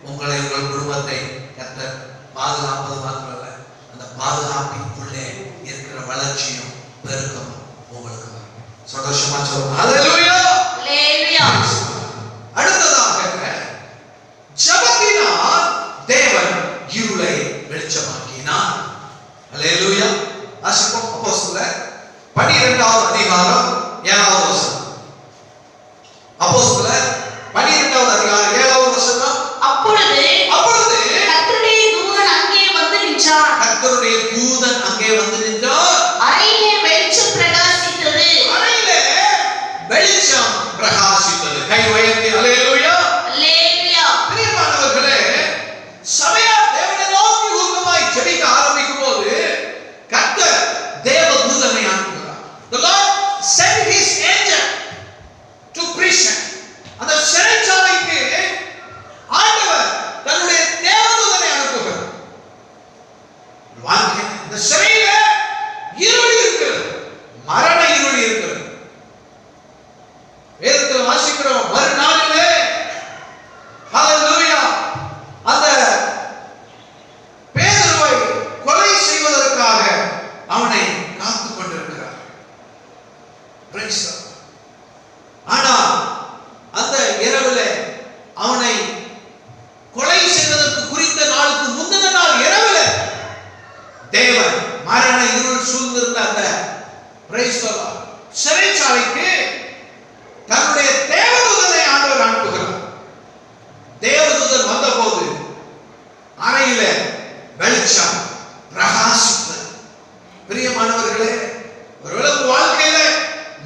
உங்களை உங்கள் குடும்பத்தை கர்த்தர் பாதுகாப்பது மாத்திரமல்ல, அந்த பாதுகாப்பிற்குள்ளே இருக்கிற வளர்ச்சியும் பெருக்கமும் உங்களுக்கு வரும். சந்தோஷமா சொல்லுங்க ஹalleluya, ஹalleluya. அடுத்ததாக ஜெபத்தினால் தேவன் இருளை வெளிச்சமாக்கினார். ஹalleluya. வாசிப்போம் அப்போஸ்தலர் 12வது அதிகாரம் 7வது வசனம். அப்போஸ்தலர் 12வது அதிகாரம் 7வது வசனம். அப்பொழுது கர்த்தருடைய தூதன் அங்கே வந்து நின்றார். கர்த்தருடைய தூதன் அங்கே வந்து நின்றார். அறையிலே வெளிச்சம் பிரகாசித்தது. அறையிலே வெளிச்சம் பிரகாசித்தது. கை உயர்த்தி ஹalleluya, ஹalleluya. பிரியமானவர்களே, சபையார் தேவனை நோக்கி ஊக்கமாய் ஜெபிக்க ஆரம்பிக்கும் போது கர்த்தர் தேவதூதனை அனுப்புகிறார். The Lord sent his angel to prison. அந்த சிறைச்சாலைக்கு ஆண்டவர் தன்னுடைய தேவதூதனை அனுப்புகிறார். இந்த சிறையில இருள் இருக்கிறது, மரண இருள் இருக்கிறது. வேதத்தில் வாசிக்கிறோம், மறுநாளிலே ஹalleluya அந்த பேதுருவை கொலை செய்வதற்காக அவனை காத்துக் கொண்டிருக்கிறார். Praise the Lord. ஆனால் அந்த இரவிலே அவனை கொலை செய்வதற்கு குறித்த நாளுக்கு முந்தின நாள் இரவிலே தேவன் மரண இருள் சூழ்ந்திருந்த அந்த Praise the Lord சிறைச்சாலைக்கு தன்னுடைய தேவதூதனை ஆண்டவர் அனுப்புகிறார். தேவதூதன் வந்தபோது அறையில வெளிச்சம் பிரகாசித்தது. பிரியமானவர்களே, ஒருவேளை வாழ்க்கையில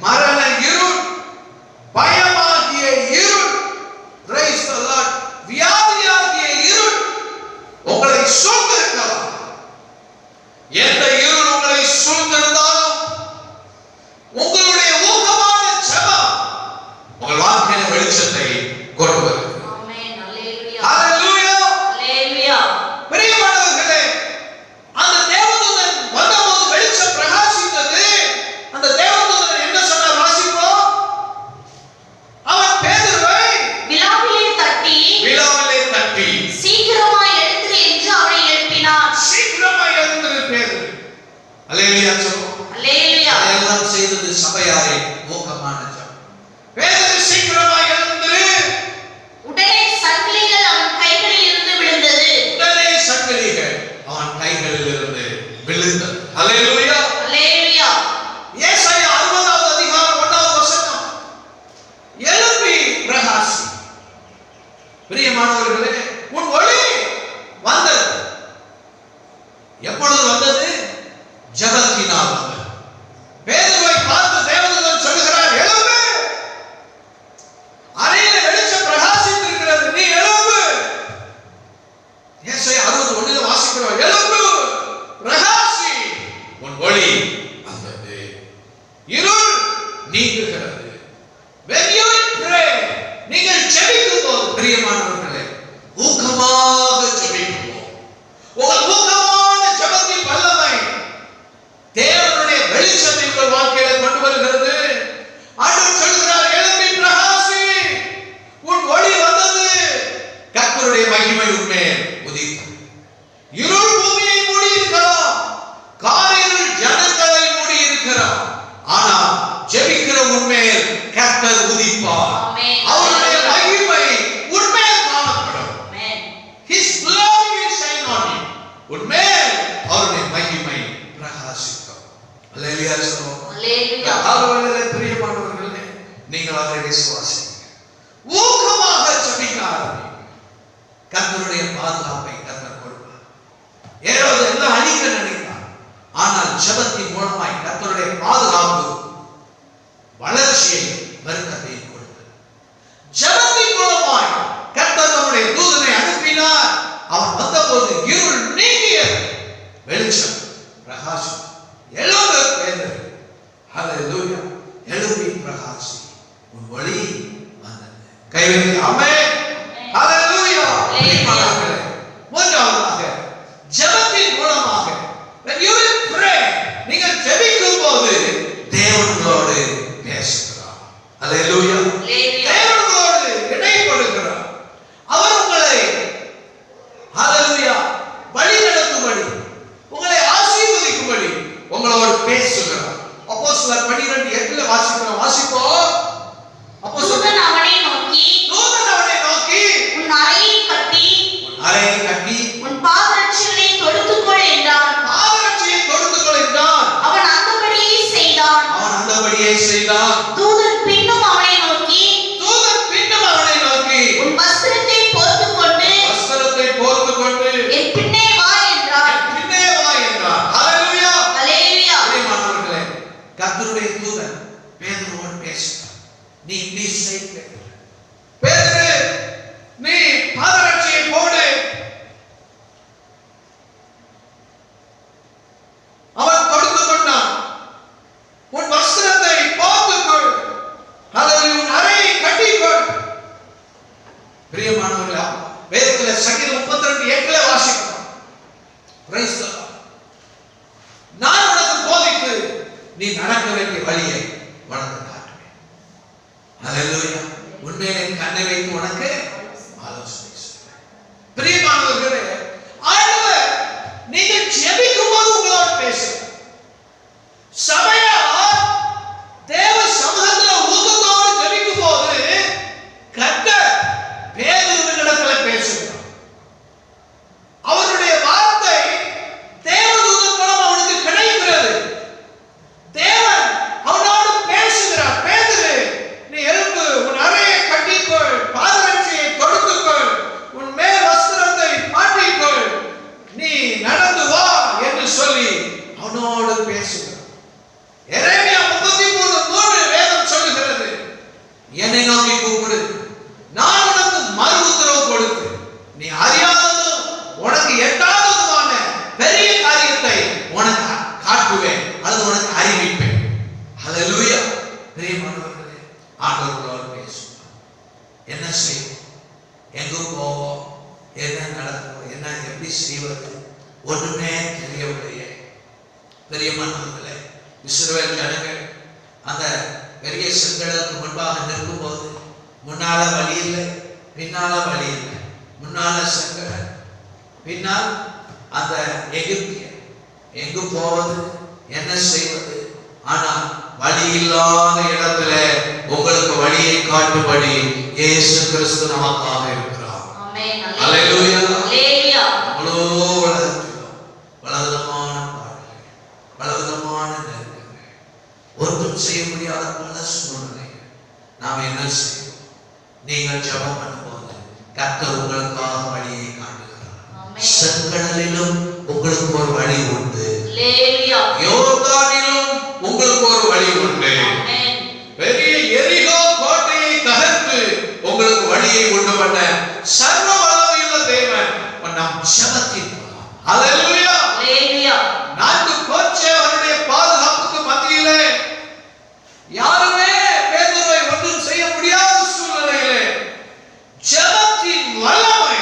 மரண இருள், பயமாகிய இருள், Praise the Lord வியாதியாகிய இருள் உங்களை சூழ்ந்திருக்கலாம். எந்த இருள் உங்களை சூழ்ந்திருந்தாலும் உங்களுடைய ஊக்கமான ஜெபம் உங்கள் வாழ்க்கையில வெளிச்சத்தை கொண்டு வரும். ஆமென். ஹalleluya. ஹalleluya. ஹalleluya. பிரியமானவர்களே, அந்த தேவதூதன் வந்தபோது வெளிச்சம் பிரகாசித்தது. அந்த தேவதூதன் என்ன சொன்னார் வாசிப்போம். அவன் பேதுருவை விலாவிலே தட்டி சீக்கிரமாய் எழுந்திரு என்று அவனை எழுப்பினார். சீக்கிரமாய் எழுந்திரு பேதுரு. ஹalleluya சொல்லுவோம். ஹalleluya. அதெல்லாம் செய்தது சபையாரே ஊக்கமான ஜெபம். பேதுரு சீக்கிரமாய் எழுந்திரு. உடனே சங்கிலிகள் அவன் கைகளில் இருந்து விழுந்தது. உடனே சங்கிலிகள் அவன் கைகளில் இருந்து விழுந்தது. ஹalleluya. ஹalleluya. ஏசாயா 60வது அதிகாரம் 1வது வசனம். எழும்பி பிரகாசி. பிரியமானவர்களே, உன் ஒளி வந்தது. எப்பொழுது வந்தது? ஜெபத்தினால் வந்தது. பேதுருவை பார்த்து தேவதூதன் சொல்கிறார், எழும்பு, அறையில வெளிச்சம் பிரகாசித்திருக்கிறது, நீ எழும்பு. ஏசாயா 61ல வாசிக்கிறோம், எழும்பு பிரகாசி, உன் ஒளி வந்தது, இருள் நீங்குகிறது. When you pray, நீங்கள் ஜெபிக்கும் போது பிரியமானவர்களே, ஊக்கமாக ஜெபிப்போம். உங்கள் ஊக்கமான ஜெபத்தின் வல்லமை தேவனுடைய வெளிச்சத்தை உங்கள் வாழ்க்கையில கொண்டு வருகிறது. ஆண்டவர் சொல்கிறார், எழும்பி பிரகாசி, உன் ஒளி வந்தது, கர்த்தருடைய மகிமை உன்மேல் உதித்தது. இருள் பூமியை மூடி இருக்கலாம், காரிருள் ஜனங்களை மூடி இருக்கலாம், ஆனால் ஜெபிக்கிற உன்மேல் கர்த்தர் உதிப்பார். ஆமென். அவருடைய மகிமை உன்மேல் காணப்படும். ஆமென். His glory will shine on you. உன்மேல் அவருடைய மகிமை பிரகாசிக்கும். ஹalleluya சொல்லுவோம். ஹalleluya. ஆண்டவரே, பிரியமானவர்களே, நீங்கள் அதை விசுவாசிங்க. ஊக்கமாக ஜெபிக்க ஆரம்பிங்க. கர்த்தருடைய பாதுகாப்பை கர்த்தர் கொடுப்பார். ஏரோது எல்லாம் அழிக்க நினைத்தார், ஆனால் ஜெபத்தின் மூலமாய் கர்த்தருடைய வெளிச்சம் பிரகாசம். எழுந்து பேதுரு, ஹல்லேலூயா, எழும்பி பிரகாசி, உன் ஒளி வந்தது. கைவிட்டு ஆமென், ஹல்லேலூயா. மூன்றாவதாக ஜெபத்தின் மூலமாக when you will pray, நீங்கள் ஜெபிக்கும் போது தேவனோடு பேசுகிறார். ஹல்லேலூயா. தேவனோடு இடைப்படுகிறார். அவர் உங்களை ஹல்லேலூயா வழி நடத்தும்படி, உங்களை ஆசீர்வதிக்கும்படி உங்களோடு பேசுகிறார். அப்போஸ்தலர் 12:8 வாசிப்போம். தூதன் அவனை நோக்கி உன் அறையை கட்டி உன் பாதரட்சைகளை தொடுத்துக்கொள் என்றான். அவன் அந்தபடியே செய்தான். தூதன் பின்னும் அவனை நோக்கி உன் வஸ்திரத்தை போர்த்துக் கொண்டு என் பின்னே வா என்றான். ஹல்லேலூயா. பிரியமானவர்களே, கர்த்தருடைய தூதன் பேதுருவோடு பேசுகிறார். நீ இப்படி செய் பேதுரு, நீ பாதரட்சையை போடு. அவன் தொடுத்துக் கொண்டான். உன் வஸ்திரத்தை போர்த்துக்கொள். ஹல்லேலூயா. உன் அறையை கட்டிக்கொள். பிரியமானவர்களே, வேதத்திலே சங்கீதம் 32:8 வாசிக்கிறோம். Price the Lord. நான் உனக்கு போதித்து நீ நடக்க வேண்டிய வழியை உனக்கு காட்டுவேன். ஹல்லேலூயா. உன்மேல் என் கண்ணை வைத்து உனக்கு ஆலோசனை செய்வேன். பிரியமானவர்களே, ஆண்டவர் நீங்கள் ஜெபிக்கும் போது உங்களோடு பேசுகிறார். சபையா தேவ சமூகத்துல ஊக்கத்தோடு ஜெபிக்கும் போது கர்த்தர் பேதுருவினிடத்தில் பேசுகிறார். அவருடைய வார்த்தை தேவதூதன் மூலம் அவனுக்கு கிடைக்கிறது. தேவன் அவனோடு பேசுகிறார். பேதுரு, நீ எழுந்து உன் அறையை கட்டிக்கொள், பாதரட்சையை தொடுத்துக்கொள், உன் மேல் வஸ்திரத்தை மாட்டிக்கொள், நீ நடந்து வா என்று சொல்லி அவனோடு பேசுகிறார். எரேமியா 33:3 வேதம் சொல்லுகிறது, என்னை நோக்கி கூப்பிடு, நான் உனக்கு மறு உத்தரவு கொடுத்து நீ அறியாததும் உனக்கு எட்டாததுமான பெரிய காரியத்தை உனக்கு காட்டுவேன், அது உனக்கு அறிவிப்பேன். ஹல்லேலூயா. பிரியமானவர்களே, ஆண்டவரோடு பேசுவோம். என்ன செய்வோம், எங்க போவோம், என்ன நடக்கும், என்ன எப்படி செய்வது, ஒண்ணுமே தெரியவில்லையே. பிரியமானவர்களே, இஸ்ரவேல் ஜனங்கள் அந்த பெரிய செங்கடலுக்கு முன்பாக நிற்கும் போது முன்னால வழி இல்லை, பின்னால வழி இல்லை. முன்னால செங்கடல், பின்னால் அந்த எகிப்தியர். எங்கு போவது, என்ன செய்வது? ஆனால் வழி இல்லாத இடத்துல உங்களுக்கு வழியை காட்டும்படி இயேசு கிறிஸ்து நமக்காக இருக்கிறார். ஆமென். ஹல்லேலூயா. ஹல்லேலூயா. அவ்வளோ வளர்த்திடும் பலவிதமான பாடல்கள், பலவிதமான நெருக்கங்கள், ஒன்றும் செய்ய முடியாத பல சூழ்நிலைகள். நாம் என்ன செய்வோம்? நீங்கள் ஜெபம் பண்ணும்போது கர்த்தர் உங்களுக்காக வழியை காட்டுகிறார். செங்கடலிலும் உங்களுக்கு ஒரு வழி உண்டு. ஹல்லேலூயா. யோர்தானிலும் உங்களுக்கு ஒரு வழி உண்டு. ஆமென். பெரிய எரிகோ கோட்டையை தகர்த்து உங்களுக்கு வழியை உண்டு பண்ண சர்வ வல்லமையுள்ள தேவன் நம் ஜெபத்தின் மூலம். ஹல்லேலூயா. ஹல்லேலூயா. 4 கோச்சேவருடைய பாதுகாப்புக்கு மத்தியிலே யாருமே பேதுருவை ஒன்றும் செய்ய முடியாத சூழ்நிலையிலே ஜெபத்தின் வல்லமை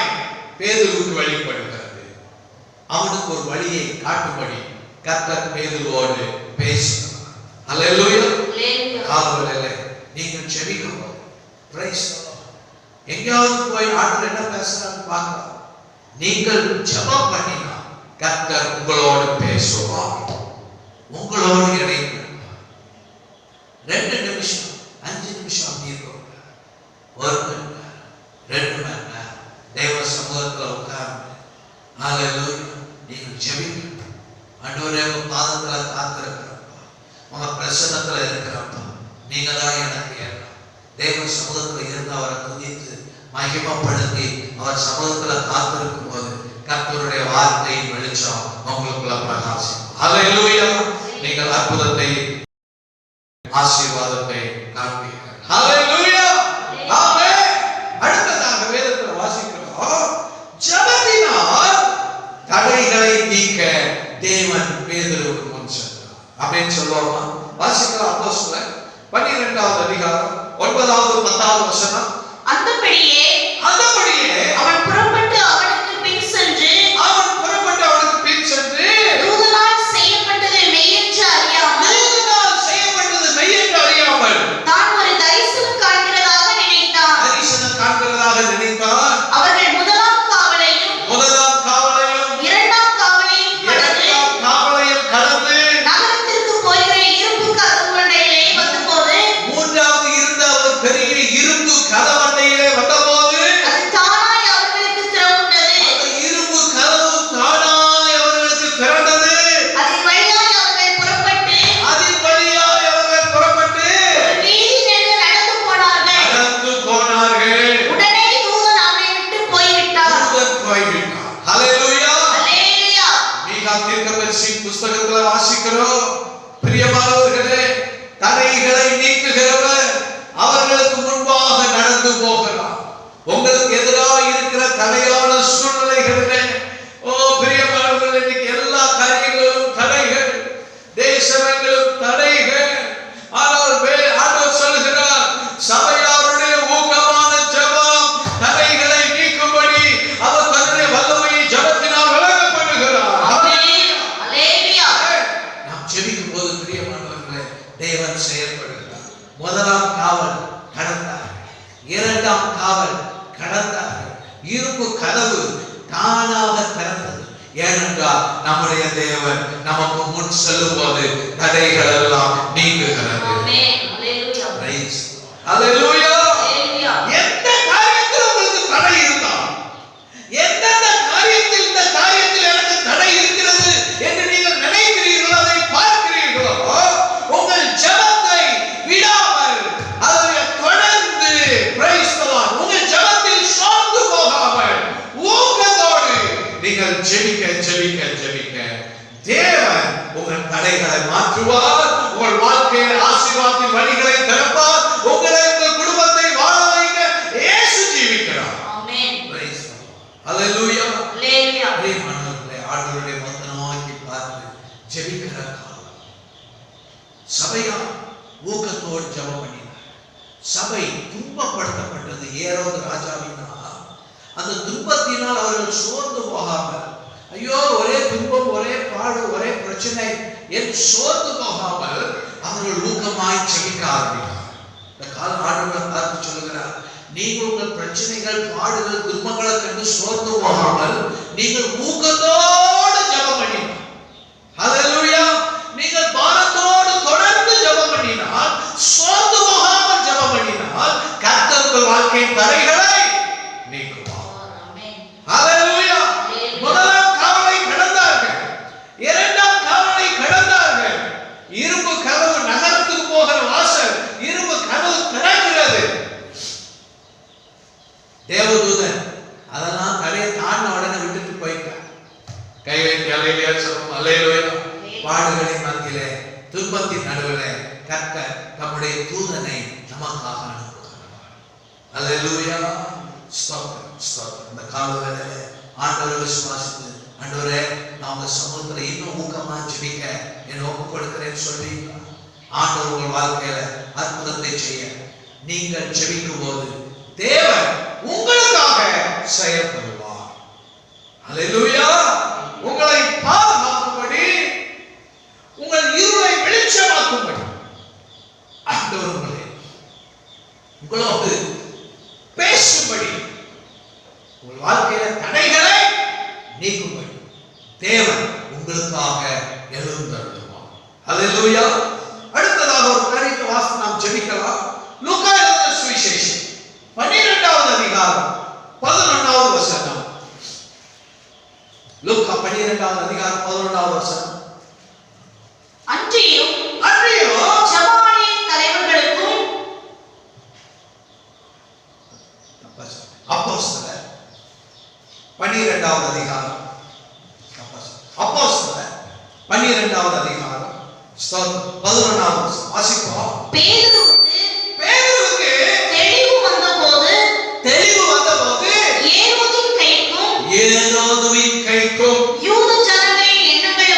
பேதுருவுக்கு வெளிப்படுகிறது. அவனுக்கு ஒரு வழியை காட்டும்படி கர்த்தர் பேதுருவோடு பேசுகிறார். ஹல்லேலூயா. ஹல்லேலூயா. காவலிலே நீங்கள் ஜெபிக்கும்போது பிரைஸ் தி லார்ட். எங்கேயாவது போய் ஆண்டவர் என்ன பேசுறான்னு பார்க்கலாம். நீங்கள் ஜெபம் பண்ணினா கர்த்தர் உங்களோடு பேசுவார், உங்களோடு இடைப்படுவார். 2 நிமிஷம் 5 நிமிஷம் அப்படி இருக்கும், 1 மணி நேரம் 2 மணி நேரம் தேவ சமூகத்தில் உட்கார்ந்து ஹல்லேலூயா நீங்கள் ஜெபிக்கணும். ஆண்டவரே, உங்க பாதத்துல காத்திருக்கிறப்பா, உங்க பிரசன்னத்துல இருக்கிறப்பா, நீங்க தான் எனக்கு ஏறலாம். தேவ சமூகத்துல இருந்து அவரை துதித்து மகிமைப்படுத்தி அவர் சமூகத்துல காத்திருக்கும் போது கர்த்தருடைய வார்த்தையின் வெளிச்சம் உங்களுக்குள்ள பிரகாசிக்கும். ஹல்லேலூயா. நீங்கள் அற்புதத்தை, ஆசீர்வாதத்தை காண்பீர்கள். ஹல்லேலூயா. ஆமென். அடுத்ததாக வேதத்தில் வாசிக்கிறோம், ஜெபத்தினால் தடைகளை நீக்க தேவன் பேதுருவுக்கு முன் சென்றார். ஆமென் சொல்லுவோமா? வாசிக்கலாம் அப்போஸ்தலர் 12வது அதிகாரம் 9வது 10வது வசனம். அந்தபடியே அவன் புறப்பட்டு அவனுக்கு பின் சென்று தூதனால் செய்யப்பட்டது மெய் என்று அறியாமல் தான் ஒரு தரிசனம் காண்கிறதாக நினைத்தான். அவர்கள் முதலாம் காவலையும் இரண்டாம் காவலையும் கடந்து நகரத்திற்கு போகிற இரும்பு கதவண்டையிலே வந்தபோது மூன்றாவது இருந்த ஒரு பெரிய இரும்பு கதவண்டையிலே வந்தபோது அது தானாய் அவர்களுக்கு திறவுண்டது. அந்த இரும்பு கதவு தானாய் அவர்களுக்கு திறந்தது. அதன் வழியாய் அவர்கள் புறப்பட்டு ஒரு வீதி நெடுக நடந்து போனார்கள். உடனே தூதன் அவனை விட்டு போய்விட்டார். ஹல்லேலூயா. அல்லேலூயா. மீகா தீர்க்கதரிசி புத்தகத்துல வாசிக்கிறோம். பிரியமானவர்களே, தடைகளை நீக்குகிறவர் அவர்களுக்கு முன்பாக நடந்து போகிறார். உங்களுக்கு எதிராக இருக்கிற தடையான சூழ்நிலைகளிலே, ஓ பிரியமானவர்களே, இன்னைக்கு எல்லா காரியங்களிலும் தடைகள், தேசங்களும் தடைகள். ஆனால் ஆண்டவர் சொல்கிறார், சபையாருடைய ஊக்கமான ஜெபம் தடைகளை நீக்கும்படி அவர் தன்னுடைய வல்லமையை ஜெபத்தினால் விளங்க பண்ணுகிறார். அல்லேலூயா. நாம் ஜெபிக்கும் போது பிரியமானவர்களே, தேவன் செயல்படுகிறார். முதலாம் காவல் கடந்தார், இரண்டாம் காவல் கடந்தார், இரும்பு கதவு தானாக திறந்தது. ஏனென்றால் நம்முடைய தேவன் நமக்கு முன் செல்லும்போது தடைகள் எல்லாம் நீங்குகிறது. ஆமென். அல்லேலூயா. Praise. Hallelujah. அல்லேலூயா. எந்த காரியத்தில் உங்களுக்கு தடை இருந்தால், எந்தெந்த காரியத்தில் இந்த காரியத்தில் எனக்கு தடை இருக்கிறது என்று நீங்கள் நினைக்கிறீர்களோ, அதை பார்க்கிறீர்களோ, உங்கள் ஜெபத்தை விடாமல் அதை தொடர்ந்து praise the Lord, உங்கள் ஜெபத்தில் சோர்ந்து போகாமல் ஊக்கத்தோடு நீங்கள் ஜெபிக்க தேவன் உங்கள் தடைகளை மாற்றுவார். உங்கள் வாழ்க்கையில் ஆசீர்வாதத்தின் வழிகளை திறப்பார். உங்களை உங்கள் குடும்பத்தை வாழ வைக்க இயேசு ஜீவிக்கிறார். ஆமென். Praise the Lord. Hallelujah. அல்லேலூயா. பிரியமானவர்களே, ஆண்டவருடைய முகத்தை நோக்கி பார்த்து ஜெபிக்கிற காலம். சபையார் ஊக்கத்தோடு ஜெபம் பண்ணினார். சபை துன்பப்படுத்தப்பட்டது ஏரோது ராஜாவினால். அந்த துன்பத்தினால் அவர்கள் சோர்ந்து போகாமல், ஐயோ ஒரே துன்பம், ஒரே பாடு, ஒரே பிரச்சனை என்று சோர்ந்து போகாமல் அவர்கள் ஊக்கமாய் ஜெபிக்க ஆரம்பித்தார். இந்த கால ஆண்டவரை பார்த்து சொல்லுகிறார், நீங்கள் உங்கள் பிரச்சனைகள், பாடுகள், துன்பங்களை கண்டு சோர்ந்து போகாமல் நீங்கள் ஊக்கத்தோடு ஜெபம் பண்ணினார். ஹல்லேலூயா. நீங்கள் பாரத்தோடு தொடர்ந்து ஜெபம் பண்ணினால், சோர்ந்து போகாமல் ஜெபம் பண்ணினால், கர்த்தர் உங்கள் வாழ்க்கையின் தடைகளை நீக்குவார். ஆமென். ஹல்லேலூயா. முதலாம் காவலை கடந்தார்கள், இரண்டாம் காவலை கடந்தார்கள். இரும்பு கதவு, நகரத்துக்கு போகிற வாசல், இரும்பு கதவு திறக்கிறது. தேவதூதன் அதெல்லாம் தடையை தாண்டின உடனே விட்டுட்டு போயிட்டார். கை வைத்து அல்லேலூயா சொல்லுவோம். அல்லேலூயா. பாடுகளின் மத்தியிலே, துன்பத்தின் நடுவிலே கர்த்தர் தம்முடைய தூதனை நமக்காக அனுப்புகிறார். அல்லேலூயா. ஸ்தோத்திரம், ஸ்தோத்திரம். இந்த காலவேளையிலே ஆண்டவரை விசுவாசித்து, ஆண்டவரே நான் உங்க சமூகத்துல இன்னும் ஊக்கமா ஜெபிக்க என்னை ஒப்புக் கொடுக்கிறேன்னு சொல்லி ஆண்டவர் உங்கள் வாழ்க்கையில அற்புதத்தை செய்ய நீங்கள் ஜெபிக்கும் போது தேவன் உங்களுக்காக செயல்படுவார். அல்லேலூயா. உங்களை பாதுகாக்கும்படி, உங்கள் இருளை வெளிச்சமாக்கும்படி ஆண்டவர் உங்களோடு பேசும்படி, உங்கள் வாழ்க்கையில தடைகளை நீக்கும்படி தேவன் உங்களுக்காக எழுந்தருளுவார். அல்லேலூயா. அடுத்ததாக ஒரு காரியத்தை வாசித்து நாம் ஜெபிக்கலாம். லூக்கா எழுதின சுவிசேஷம் 12வது அதிகாரம் 11வது வசனம். லூக்கா 12வது அதிகாரம் 11வது வசனம். அன்றியும் ஜெபமாடிய தலைவர்களுக்கும் அப்போஸ்தலர் 12வது அதிகாரம், அப்போஸ்தலர் 12வது அதிகாரம் 11வது வசனம் வாசிப்போம். பேதுருவுக்கு தெளிவு வந்தபோது ஏரோதுவின் கைக்கும் யூத ஜனங்களின் எண்ணங்களை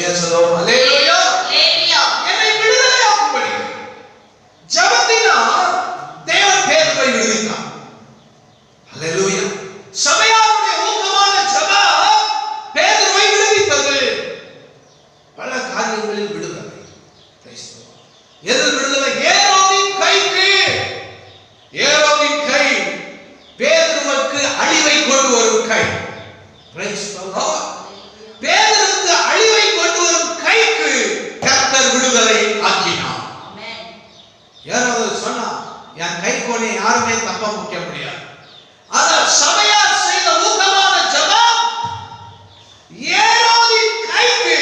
அல்லேலூயா சொல்லுவோம். அல்லேலூயா. அல்லேலூயா. என்னை விடுதலையாக்கும்படி ஜெபத்தினால் தேவன் பேதுருவை விடுவித்தார். அல்லேலூயா. சபையாருடைய ஊக்கமான ஜெபம் பேதுருவை விடுவித்தது. பல காரியங்களில் விடுதலை. எதில் விடுதலை? ஏரோதின் கைக்கு. ஏரோதின் கை பேதுருவுக்கு அழிவை கொண்டு வரும் கை. Price the Lord. பேதுருவுக்கு அழிவை கொண்டு வரும் கைக்கு கர்த்தர் விடுதலை ஆக்கினார். ஆமென். ஏரோது சொன்னா என் கை கோணை யாருமே தப்ப முக்க முடியாது. ஆனால் சபையார் செய்த ஊக்கமான ஜெபம் ஏரோதின் கைக்கு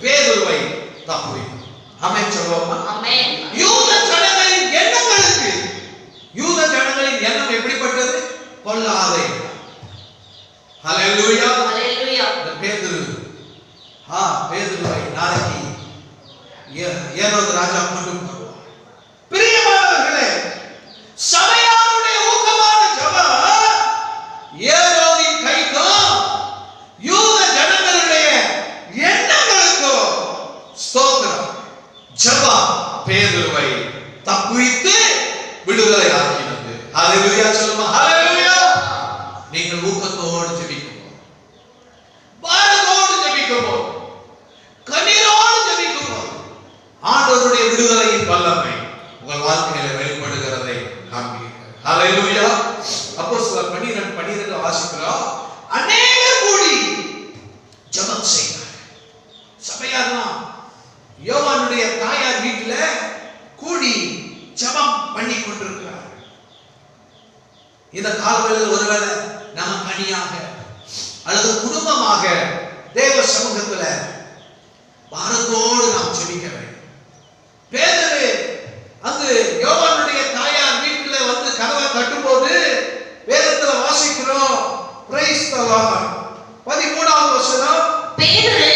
பேதுருவை தப்புவித்தது. ஆமென் சொல்லுவோமா? ஆமென். யூத ஜனங்களின் எண்ணங்களுக்கு, யூத ஜனங்களின் எண்ணம் எப்படிப்பட்டது? பொல்லாத எண்ணம். ஹல்லேலூயா. அல்லேலூயா. இந்த பேதுருவை நாளைக்கு ஏரோது ராஜா கொண்டு வருவார். பிரியமானவர்களே, சபையாருடைய ஊக்கமான ஜெபம் ஏரோதின் கைக்கும் யூத ஜனங்களுடைய எண்ணங்களுக்கும் ஸ்தோத்திரம். ஜெபம் பேதுருவை தப்புவித்து விடுதலை ஆக்கினது. ஹல்லேலூயா சொல்லுமா? ஹல்லேலூயா. நீங்கள் ஊக்கத்தோடு ஜெபிக்கும்போது, பாரத்தோடு ஜெபிக்கும்போது, கண்ணீரோடு ஜெபிக்கும்போது ஆண்டவருடைய விடுதலையின் வல்லமை உங்கள் வாழ்க்கையில வெளிப்படுகிறதை காண்பீர்கள். ஹல்லேலூயா. அப்போஸ்தலர் 12:12 வாசிக்கிறோம். அநேகர் கூடி ஜெபம் செய்தார்கள். சபையார்லாம் யோவானுடைய தாயார் வீட்டில கூடி ஜெபம் பண்ணி கொண்டிருக்கிறார்கள். இந்த காலவெளியில் ஒருவேளை நாம தனியாக அல்லது குடும்பமாக தேவ சமூகத்துல பாரத்தோடு நாம் ஜெபிக்க வேண்டும். பேதுரு அங்கு யோவானுடைய தாயார் வீட்டில வந்து கதவை தட்டும்போது வேதத்துல வாசிக்கிறோம். Price the Lord. 13வது வசனம். பேதுரு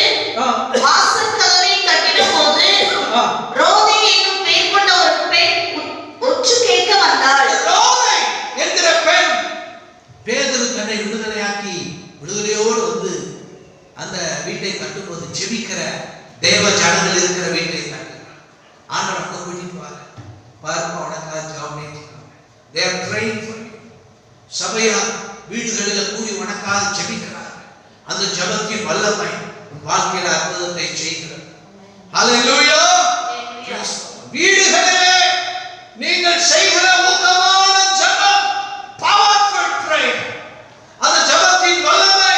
வாசல் கதவை தட்டினபோது ரோதை என்னும் பெயர் கொண்ட ஒரு பெண் ஒற்று கேட்க வந்தாள். ரோதை என்கிற பெண் பேதுரு தன்னை விடுதலையாக்கி விடுதலையோடு வந்து அந்த வீட்டை கட்டும்போது ஜெபிக்கிற தேவ ஜனங்கள் இருக்கிற வீட்டை தட்டுகிறார். ஆண்டவர் கூட்டிட்டு வர பாருங்க, உனக்காக ஜெபம் பண்ணிருக்காங்க. they are praying for you. சபையார் வீடுகளில் கூடி உனக்காக ஜெபிக்கிறார். அந்த ஜெபத்தின் வல்லமை உன் வாழ்க்கையில அற்புதத்தை செய்கிறது. ஹல்லேலூயா. வீடுகளிலே நீங்கள் செய்கிற ஊக்கமான ஜெபம் powerful prayer. அந்த ஜெபத்தின் வல்லமை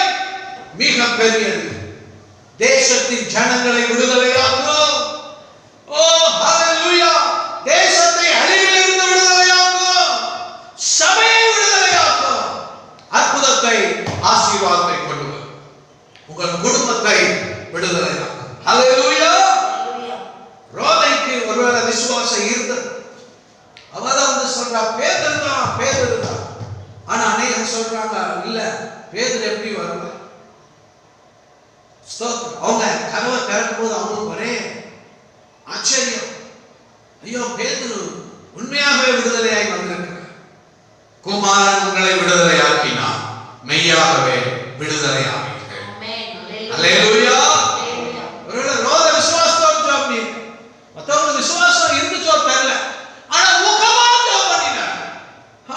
மிக பெரியது. தேசத்தின் ஜனங்களை விடுதலையாக்கும். ஓ ஹல்லேலூயா. தேசத்தை அழிவிலிருந்து விடுதலையாக்கும். சபையை விடுதலையாக்கும். அற்புதத்தை, ஆசீர்வாதத்தை கொண்டு வரும். உங்கள் குடும்பத்தை விடுதலையாக்கும். ஹல்லேலூயா. ரோதைக்கு ஒருவேளை விசுவாசம் இருந்தது. அவதான் வந்து சொல்றா பேதுரு தான். ஆனா அநேகர் சொல்றாங்க இல்ல, பேதுரு எப்படி வருவார்? அவங்க கதவை திறக்கும் போது அவங்களுக்கு ஒரே ஆச்சரியம். ஐயோ, பேதுரு உண்மையாகவே விடுதலையாய் வந்திருக்கிறார். குமாரன் உங்களை விடுதலையாக்கினார், மெய்யாகவே விடுதலையாவீர்கள். அல்லேலூயா. ஒருவேளை ரோத விசுவாசத்தோடு ஜெபம் பண்ணி, மற்றவங்களுக்கு விசுவாசம் இருந்துச்சோ தெரியல, ஆனா ஊக்கமா ஜெபம் பண்ணினார்.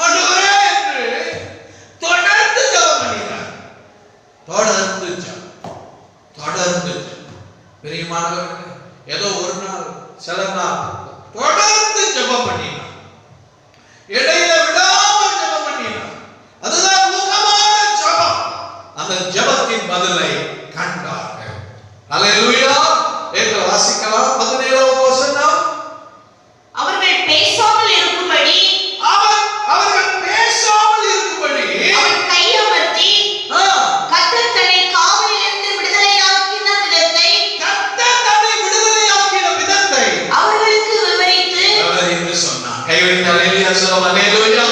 ஆண்டவரே என்று தொடர்ந்து ஜெபம் பண்ணினார். தொடர்ந்து பிரியமானவர்களே, ஏதோ ஒரு நாள் சில நாள் தொடர்ந்து ஜெபம் பண்ணினார். இடையில விடாமல் ஜெபம் பண்ணினார். அதுதான் ஊக்கமான ஜெபம். அந்த ஜெபத்தின் பதிலை கண்டார்கள். அல்லேலூயா. என்று வாசிக்கலாம். 17வது வசனம். அவர்கள் பேசாமல் இருக்கும்படி அவர்கள் பேசாமல் இருக்கும்படி அவன் கையமர்த்தி கர்த்தர் தன்னை காவலிலிருந்து விடுதலையாக்கின விதத்தை அவர்களுக்கு விவரித்து சொன்னார். கைவிட்டு அல்லேலூயா சொல்லுவோம். அல்லேலூயா.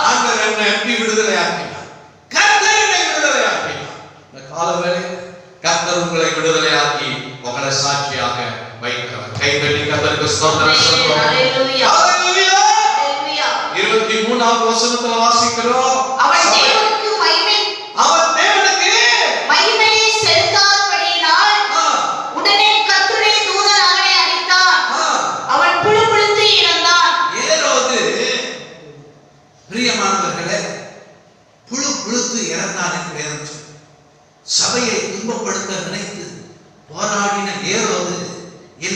ஆண்டவர் என்னை எப்படி விடுதலையாக்கினார்? கர்த்தர் என்னை விடுதலையாக்கினார். இந்த காலவேளையில் கர்த்தர் உங்களை விடுதலையாக்கி உங்களை சாட்சியாக வைக்கிறார். கைவிட்டு கர்த்தருக்கு ஸ்தோத்திரம் சொல்லுவோம். அல்லேலூயா. அல்லேலூயா. 23வது வசனத்துல வாசிக்கிறோம். அவன் தேவனுக்கு மகிமை மகிமையை செலுத்தாதபடியினால்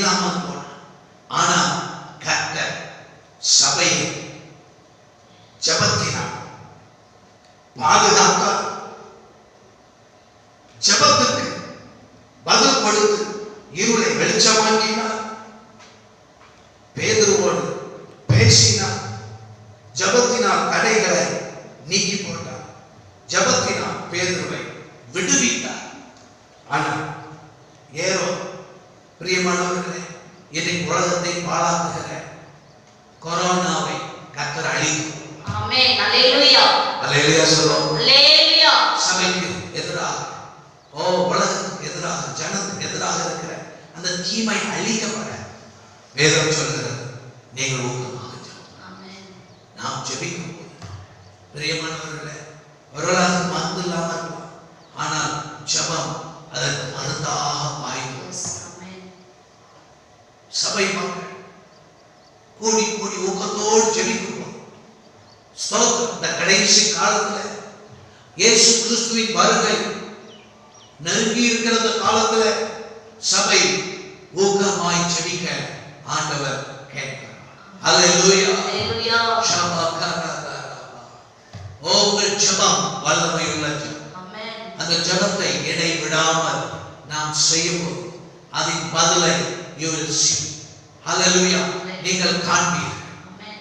இல்லாமல் போனான். ஆனா கர்த்தர் சபையை ஜெபத்தினால் பாதுகாத்தார். ஜெபத்துக்கு பதில் கொடுத்து இருளை வெளிச்சமாக்கினார். பேதுருவோடு பேசினார். ஜெபத்தினால் தடைகளை நீக்கி போட்டார். ஜெபத்தினால் பேதுருவை விடுவித்தார். ஆனால் ஏரோது, பிரியமானவர்களே, இன்னைக்கு உலகத்தை பாழாக்குகிற கொரோனாவை கர்த்தர் அழிக்கும். ஆமென். அல்லேலூயா. அல்லேலூயா சொல்லுவோம். அல்லேலூயா. சபைக்கு எதிராக, உலகத்துக்கு எதிராக, ஜனத்துக்கு எதிராக இருக்கிற அந்த தீமை அழிக்கப்பட வேதம் சொல்கிறது. நீங்கள் ஊக்கமாக ஜெபம். ஆமென். நாம் ஜெபிக்கும் போது பிரியமானவர்களே, ஒருவராக மருந்து இல்லாமல் இருக்கலாம், ஆனால் ஜெபம் அதற்கு மருந்தாக பாய்க்கும். ஆமென். சபை மக்கள் கூடி கூடி ஊக்கத்தோடு ஜெபிக்கும் போது ஸ்தோத்திரம். இந்த கடைசி காலத்துல இயேசு கிறிஸ்துவின் வருகை நெருங்கி இருக்கிற அந்த காலத்துல சபை ஊக்கமாய் ஜெபிக்க ஆண்டவர் கேட்கிறார். அல்லேலூயா. அல்லேலூயா. உங்கள் ஜெபம் வல்லமையுள்ள ஜெபம். ஆமென். அந்த ஜெபத்தை இடைவிடாமல் நாம் செய்யும்போது அதன் பதிலை you will see. Hallelujah. நீங்கள் காண்பீர்கள்.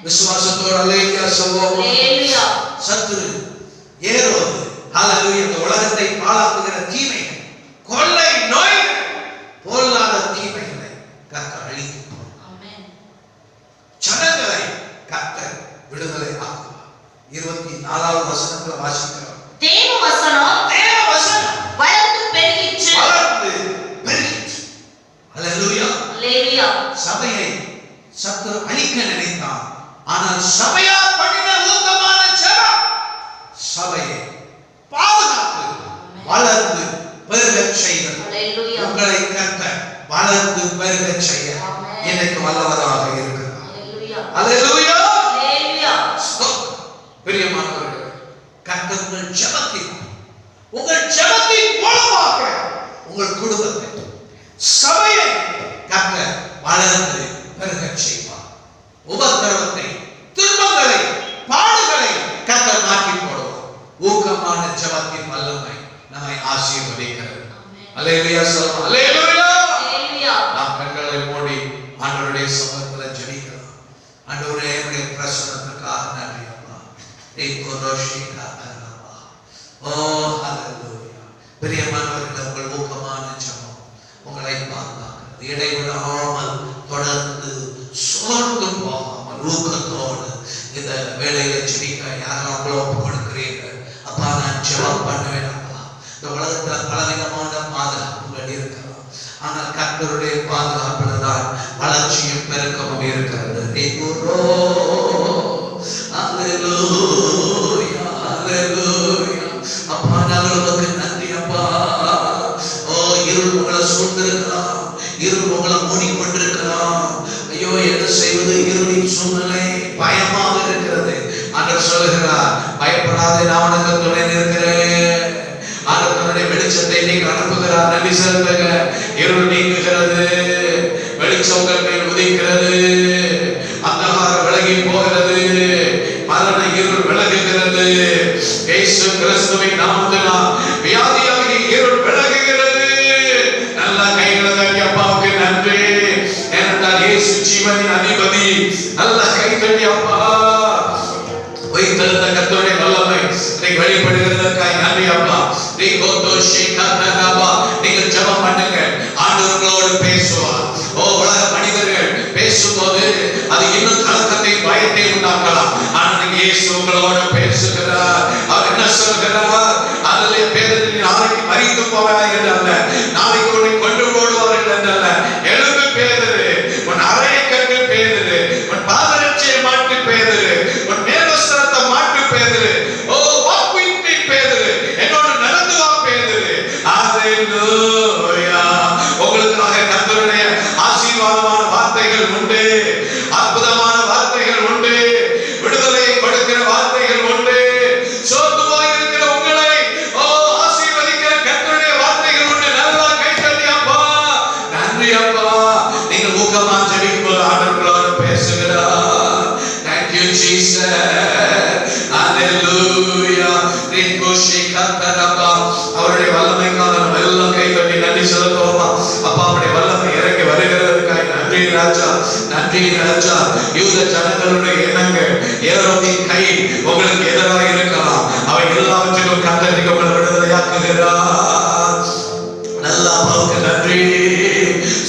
விசுவாசத்தோடு அல்லேலூயா சொல்வோம். அல்லேலூயா. சத்துரு ஏரோது ஹalleluya இந்த உலகத்தை பாழாக்குகிற தீமைகள், கொள்ளை நோய்கள், பொல்லாத தீமைகளை கர்த்தர் அழிக்கும். ஆமென். ஜனங்களை கர்த்தர் விடுதலை ஆக்குவார். 24வது வசனத்துல வாசிக்கிறோம். தேவ வசனம் வளர்ந்து பெருகிற்று. ஹalleluya. அல்லேலூயா. சபையை சத்துரு அழிக்க நினைத்தான். ஆனால் சபையார் பண்ணின ஊக்கமான ஜெபம் சபையை பாதுகாத்து வளர்ந்து பெருகச் செய்தது. அல்லேலூயா. உங்களை கர்த்தர் வளர்ந்து பெருகச் செய்ய எனக்கு வல்லவராக இருக்கிறார். அல்லேலூயா. அல்லேலூயா. அல்லேலூயா. பிரியமானவர்களே, கர்த்தர் உங்கள் ஜெபத்தின் மூலமாக உங்கள் குடும்பத்தை, சபையை கர்த்தர் வளர்ந்து பெருகச் செய்வார். உபத்திரவத்தை, துன்பங்களை, பாடுகளை கர்த்தர் மாற்றி போடுவார். ஊக்கமான ஜெபத்தின் வல்லமை நம்மை ஆசீர்வதிக்கிறது. அல்லேலூயா சொல்லுவோம். அல்லேலூயா. அல்லேலூயா. நாம் கண்களை மூடி ஆண்டவருடைய சமூகத்தில் ஜெபிக்கலாம். ஆண்டவரே, உம்முடைய பிரசன்னத்துக்காக நன்றி அப்பா. ஹalleluya. பிரியமானவர்களே, உங்கள் ஊக்கமான ஜெபம் உங்களை பாதுகாக்கிறது. இடைவிடாமல் தொடர்ந்து சோர்ந்து போகாமல் ஊக்கத்தோடு இந்த வேலையில ஜெபிக்க யாரும் உங்களை ஒப்பு கொடுக்கிறீர்கள். அப்பா, நான் ஜெபம் பண்ணுவேன் அப்பா. இந்த உலகத்துல பலவிதமான பாதுகாப்புகள் இருக்கலாம், ஆனால் கர்த்தருடைய பாதுகாப்புல தான் வளர்ச்சியும் பெருக்கமும் இருக்கிறது. அப்பா, நாங்கள் உமக்கு நன்றி அப்பா. இருள் உங்களை சூழ்ந்திருக்கலாம், இருள் உங்களை மூடிக்கொண்டிருக்கலாம். ஐயோ, என்ன செய்வது? இருளின் சூழ்நிலை பயமாக இருக்கிறது. ஆண்டவர் சொல்லுகிறார், பயப்படாதே, நான் உனக்கு துணை நிற்கிறேன். ஆண்டவர் தன்னுடைய வெளிச்சத்தை நீங்க அனுப்புகிறார். நன்றி செலுத்துங்க. இருள் நீங்குகிறது, வெளிச்சம் உங்கள் மேல் உதிக்கிறது, அந்தகாரம் விலகி போகிறது, மரண இருள் விலகுகிறது. இயேசு கிறிஸ்துவின் நாமத்தினால் வியாதியாகிய இருள் விலகுகிறது. நல்ல கைகளை தட்டி அப்பாவுக்கு நன்றி. ஏனென்றால் இயேசு ஜீவனின் அதிபதி. நல்ல கை தட்டி அப்பா. உயிர்த்தெழுந்த கர்த்தருடைய வல்லமை இன்னைக்கு வெளிப்படுகிறதற்காக நன்றி அப்பா. நீங்கள் ஜெபம் பண்ணுங்க, ஆண்டவர்களோடு பேசுவார். உலக மனிதர்கள் பேசும்போது அது இன்னும் கலக்கத்தை, பயத்தை உண்டாக்கலாம். ஆனால் இயேசு உங்களோடு பேசுகிறார். அவர் என்ன சொல்கிறார்? அதிலே பேரில் நாளைக்கு மரித்து போவாய் என்றல்ல, நாளைக்கு உன்னை கொண்டு போடுவார்கள் என்றல்ல. எழுந்து பேதுரு, உன் அறையை கட்டு பேதுரு, உன் பாதரட்சியை மாட்டு பேதுரு, உன் மேல்வஸ்திரத்தை மாட்டு பேதுரு. walk with me பேதுரு, என்னோடு நடந்து வா பேதுரு. ஹalleluya. உங்களுக்காக கர்த்தருடைய ஆசீர்வாதமான வார்த்தைகள் உண்டு, அற்புதமான வார்த்தைகள் உண்டு, விடுதலையை கொடுக்கிற வார்த்தைகள் உண்டு. சோர்ந்து போயிருக்கிற உங்களை ஆசீர்வதிக்கிற கர்த்தருடைய வார்த்தைகள் உண்டு. நல்லா கைத்தட்டி அப்பா. நன்றி அப்பா. நீங்கள் ஊக்கமா ஜெபிக்கும்போது ஆண்டவர்களோட பேசுகிறார். Thank you Jesus. Hallelujah. அவருடைய வல்லமைக்காக நம்ம எல்லாம் கை தட்டி நன்றி செலுத்துவோமா? அப்பா அவருடைய வல்லமை இறங்கி வருகிறதுக்காக நன்றி ராஜா, நன்றி ராஜா. யூத ஜனங்களுடைய எண்ணங்கள், ஏரோதின் கை உங்களுக்கு எதிராக இருக்கலாம், அவை எல்லாவற்றிலும் கர்த்தர் உங்களை விடுதலையாக்குகிறார். நல்ல அப்பாவுக்கு நன்றி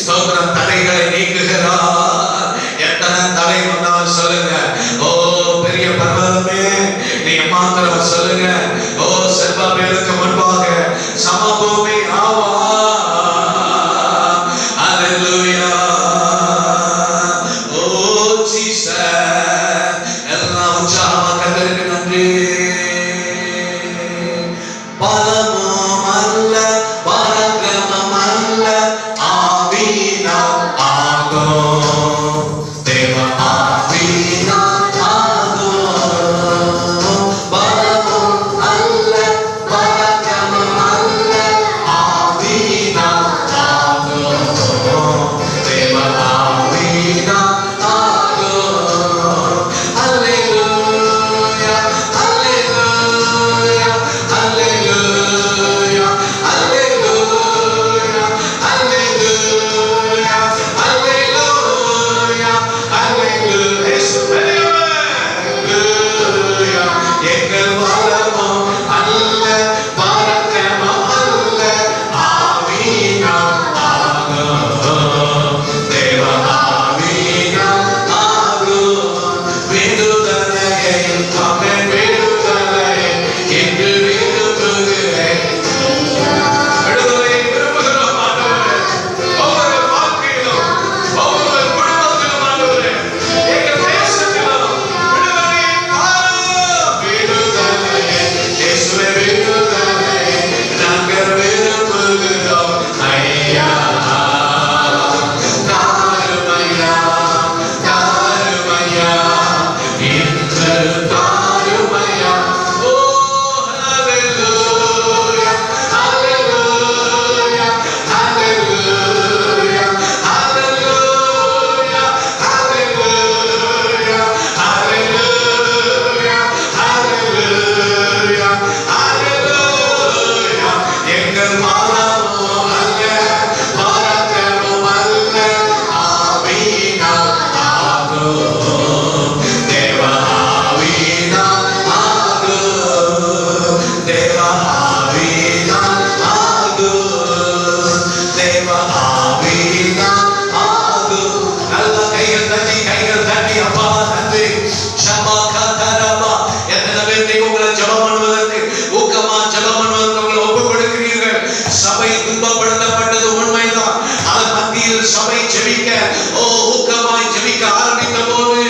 ஸ்தோத்திரம். தடைகளை நீக்குகிறார். எத்தனை தடை வந்தாலும் சொல்லுங்க, ஓ பெரிய பர்வதமே நீ மாத்திரம் சொல்லுங்க, ஓ செல்வமேலுக்கு முன்பாக சமபூமி ஆவா. ஹalleluya. ஓ ஜீசஸ். எல்லாம் உற்சாகமா கர்த்தருக்கு நன்றி. பலமும் அல்ல பராக்கிரமம் அல்ல ஆவியினால் ஆகும். தேவ ஆவியினால் ஆகும். பலமும் அல்ல பராக்கிரமம் அல்ல ஆவியினால் ஆகும். தேவ ஆவியினால் ஆகும். அல்லேலூயா அல்லேலூயா அல்லேலூயா அல்லேலூயா அல்லேலூயா அல்லேலூயா அல்லேலூயா. அல்லேலூயா. எங்கள் வளமும் அல்ல பராக்கிரமம் அல்ல ஆவியினால் ஆகும். தேவ ஆவியினால் ஆகும். விடுதலையை ஆமென் விடுதலையை என்று விரும்புகிறேன். விடுதலையை விரும்புகிறோம் ஆண்டவரே. ஒவ்வொரு வாழ்க்கையிலும் ஒவ்வொரு குடும்பத்திலும் ஆண்டவரே, எங்கள் தேசத்திலும் விடுதலையை தாரும். விடுதலையை இயேசுவே விடுதலையை நாங்கள் விரும்புகிறோம் ஐயா. தாரும் ஐயா, தாரும் ஐயா, இன்று தாரும் ஐயா. ஓ ஹalleluya ஹalleluya ஹalleluya ஹalleluya ஹalleluya ஹalleluya ஹalleluya ஹalleluya. எங்கள் மனமும் அல்ல பராக்கிரமம் அல்ல ஆவியினால் ஆகும். தேவ ஆவியினால் ஆகும். தேவ ஆவியினால் ஆகும். தேவ ஆவியினால் ஆகும். நல்ல கைகள் தட்டி அப்பா நன்றி. ஷமா கதரமா. எத்தனை பேர் நீங்க உங்களை ஜெபம் பண்ணுவதற்கு ஊக்கமா ஜெபம் பண்ணுவதற்கு உங்களை ஒப்புக் கொடுக்கிறீர்கள்? சபை துன்பப்படுத்தப்பட்டது உண்மைதான். அதன் மத்தியில் சபை ஜெபிக்க, ஓ ஊக்கமாய் ஜெபிக்க ஆரம்பித்த போது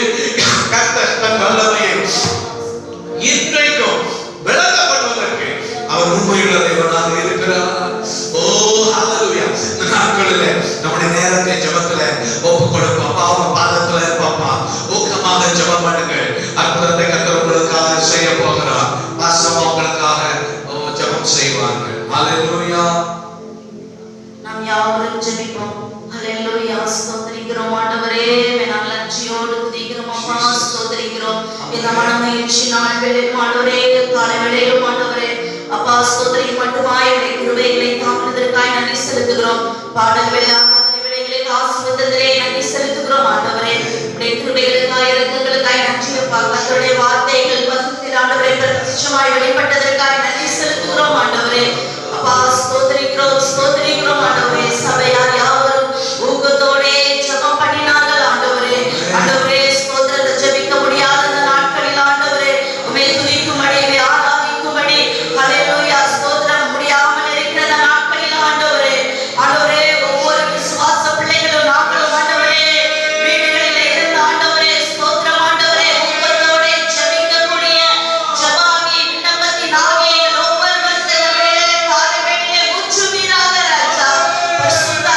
கர்த்தர் தன் வல்லமையை இன்றைக்கும் விளங்க பண்ணுவதற்கு அவர் உண்மையுள்ள தேவனாக இருக்கிறார். ஓ ஹalleluya. இந்த நாட்களிலே நம்முடைய நேரத்தை ஜெபத்துல ஒப்புக் கொடுப்போம். அப்பா உங்க பாதத்துல இருப்போம்ப்பா. ஊக்கமாக ஜெபம் பண்ணுங்க. அற்புதத்தை கர்த்தர் உங்களுக்காக செய்ய போகிறார். வாசமா உங்களுக்காக ஜெபம் செய்வார்கள். ஹalleluya. நாம் யாவரும் ஜெபிப்போம். ஹalleluya. ஸ்தோத்திரிக்கிறோம் ஆண்டவரே. நாங்கள் நன்றியோடு துதிக்கிறோம் அப்பா. ஸ்தோத்திரிக்கிறோம். இந்த மனமகிழ்ச்சி நாள் வேளையிலும் ஆண்டவரே, காலை வேளையிலும் ஆண்டவரே அப்பா ஸ்தோத்திரிக்க மட்டுமாய் உடைய கிருபைகளை தாங்குவதற்காய் நன்றி செலுத்துகிறோம். பாடல்கள் வேளைகளில் ஆசீர்வதித்ததிலே நன்றி செலுத்துகிறோம் ஆண்டவரே. உடைய கிருபைகளுக்காய் இரக்கங்களுக்காய் நன்றி அப்பா. கர்த்தருடைய வார்த்தைகள் வசனத்தில் ஆண்டவரே பிரத்யட்சமாய் வெளிப்பட்டதற்காய் நன்றி செலுத்துகிறோம் ஆண்டவரே. அப்பா ஸ்தோத்திரிக்கிறோம் ஸ்தோத்திரிக்கிறோம் ஆண்டவரே. சபையார் யாவரும் ஊக்கத்தோடே ஜெபம் பண்ணினார்கள் ஆண்டவரே. ஆண்டவரே ஸ்தோத்திரத்தை ஜெபிக்க முடியாத இந்த நாட்களில் ஆண்டவரே உம்மை துதிக்கும்படி ஆராதிக்கும்படி ஹalleluya ஸ்தோத்திரம் முடியாமல் இருக்கிற இந்த நாட்களில் ஆண்டவரே ஆண்டவரே ஒவ்வொரு விசுவாச பிள்ளைகளும் நாங்களும் ஆண்டவரே வீடுகளிலே இருந்து ஆண்டவரே ஸ்தோத்திரம் ஆண்டவரே ஊக்கத்தோடே ஜெபிக்கக்கூடிய ஜெபாகி விண்ணப்பத்தின் ஆவியை ஒவ்வொருவரும் காலை வேளையிலே ஊற்றுவீராக ராஜா. பரிசுத்த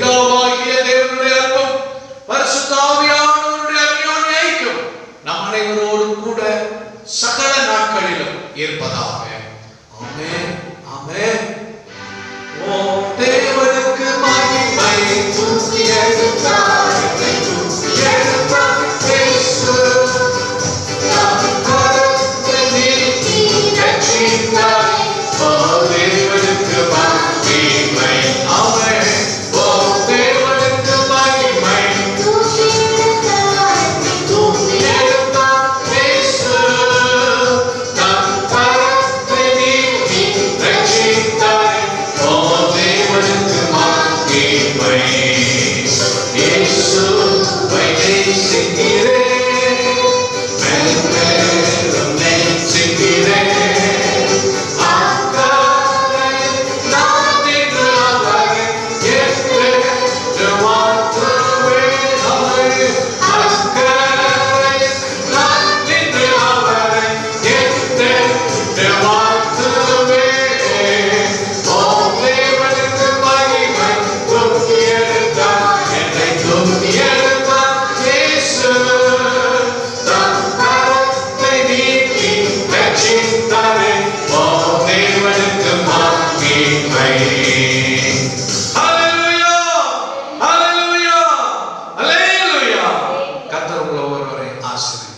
பிதாவாகிய தேவனுடைய அன்பும் பரிசுத்த ஆவியானவருடைய அந்யோன்ய ஐக்கியம் நம் அனைவரோடும் கூட சகல நாட்களிலும் இருப்பதாக. ஆமென், ஆமென். ஓ தேவனுக்கு மகிமை, தூக்கி எடுத்தார் இயேசு, நம் கரத்தை நீட்டி ரட்சித்தார். ஓ தேவனுக்கு மகிமை, ஆமென். ஓ தேவனுக்கு மகிமை, தூக்கி எடுத்தார் இயேசு, நம் கரத்தை நீட்டி ரட்சித்தார். ஓ தேவனுக்கு மகிமை. இயேசுவை நேசிக்கிறேன், மேன்மேலும் நேசிக்கிறேன். அக்கறை நான் நின்று அவரை என்றென்று வாழ்த்துவேன். அக்கறை நான் நின்று அவரை என்றென்று வாழ்த்துவேன். ஓ தேவனுக்கு மகிமை, தூக்கி எடுத்தார் என்னை, தூக்கி எடுத்தார் இயேசு, தம் கரத்தை நீட்டி ரட்சித்தாரே. ஓ தேவனுக்கு மகிமை. ஹல்லேலூயா, ஹல்லேலூயா, ஹல்லேலூயா. கர்த்தர் உங்களை ஒவ்வொருவரையும் ஆசீர்வதிப்பார்.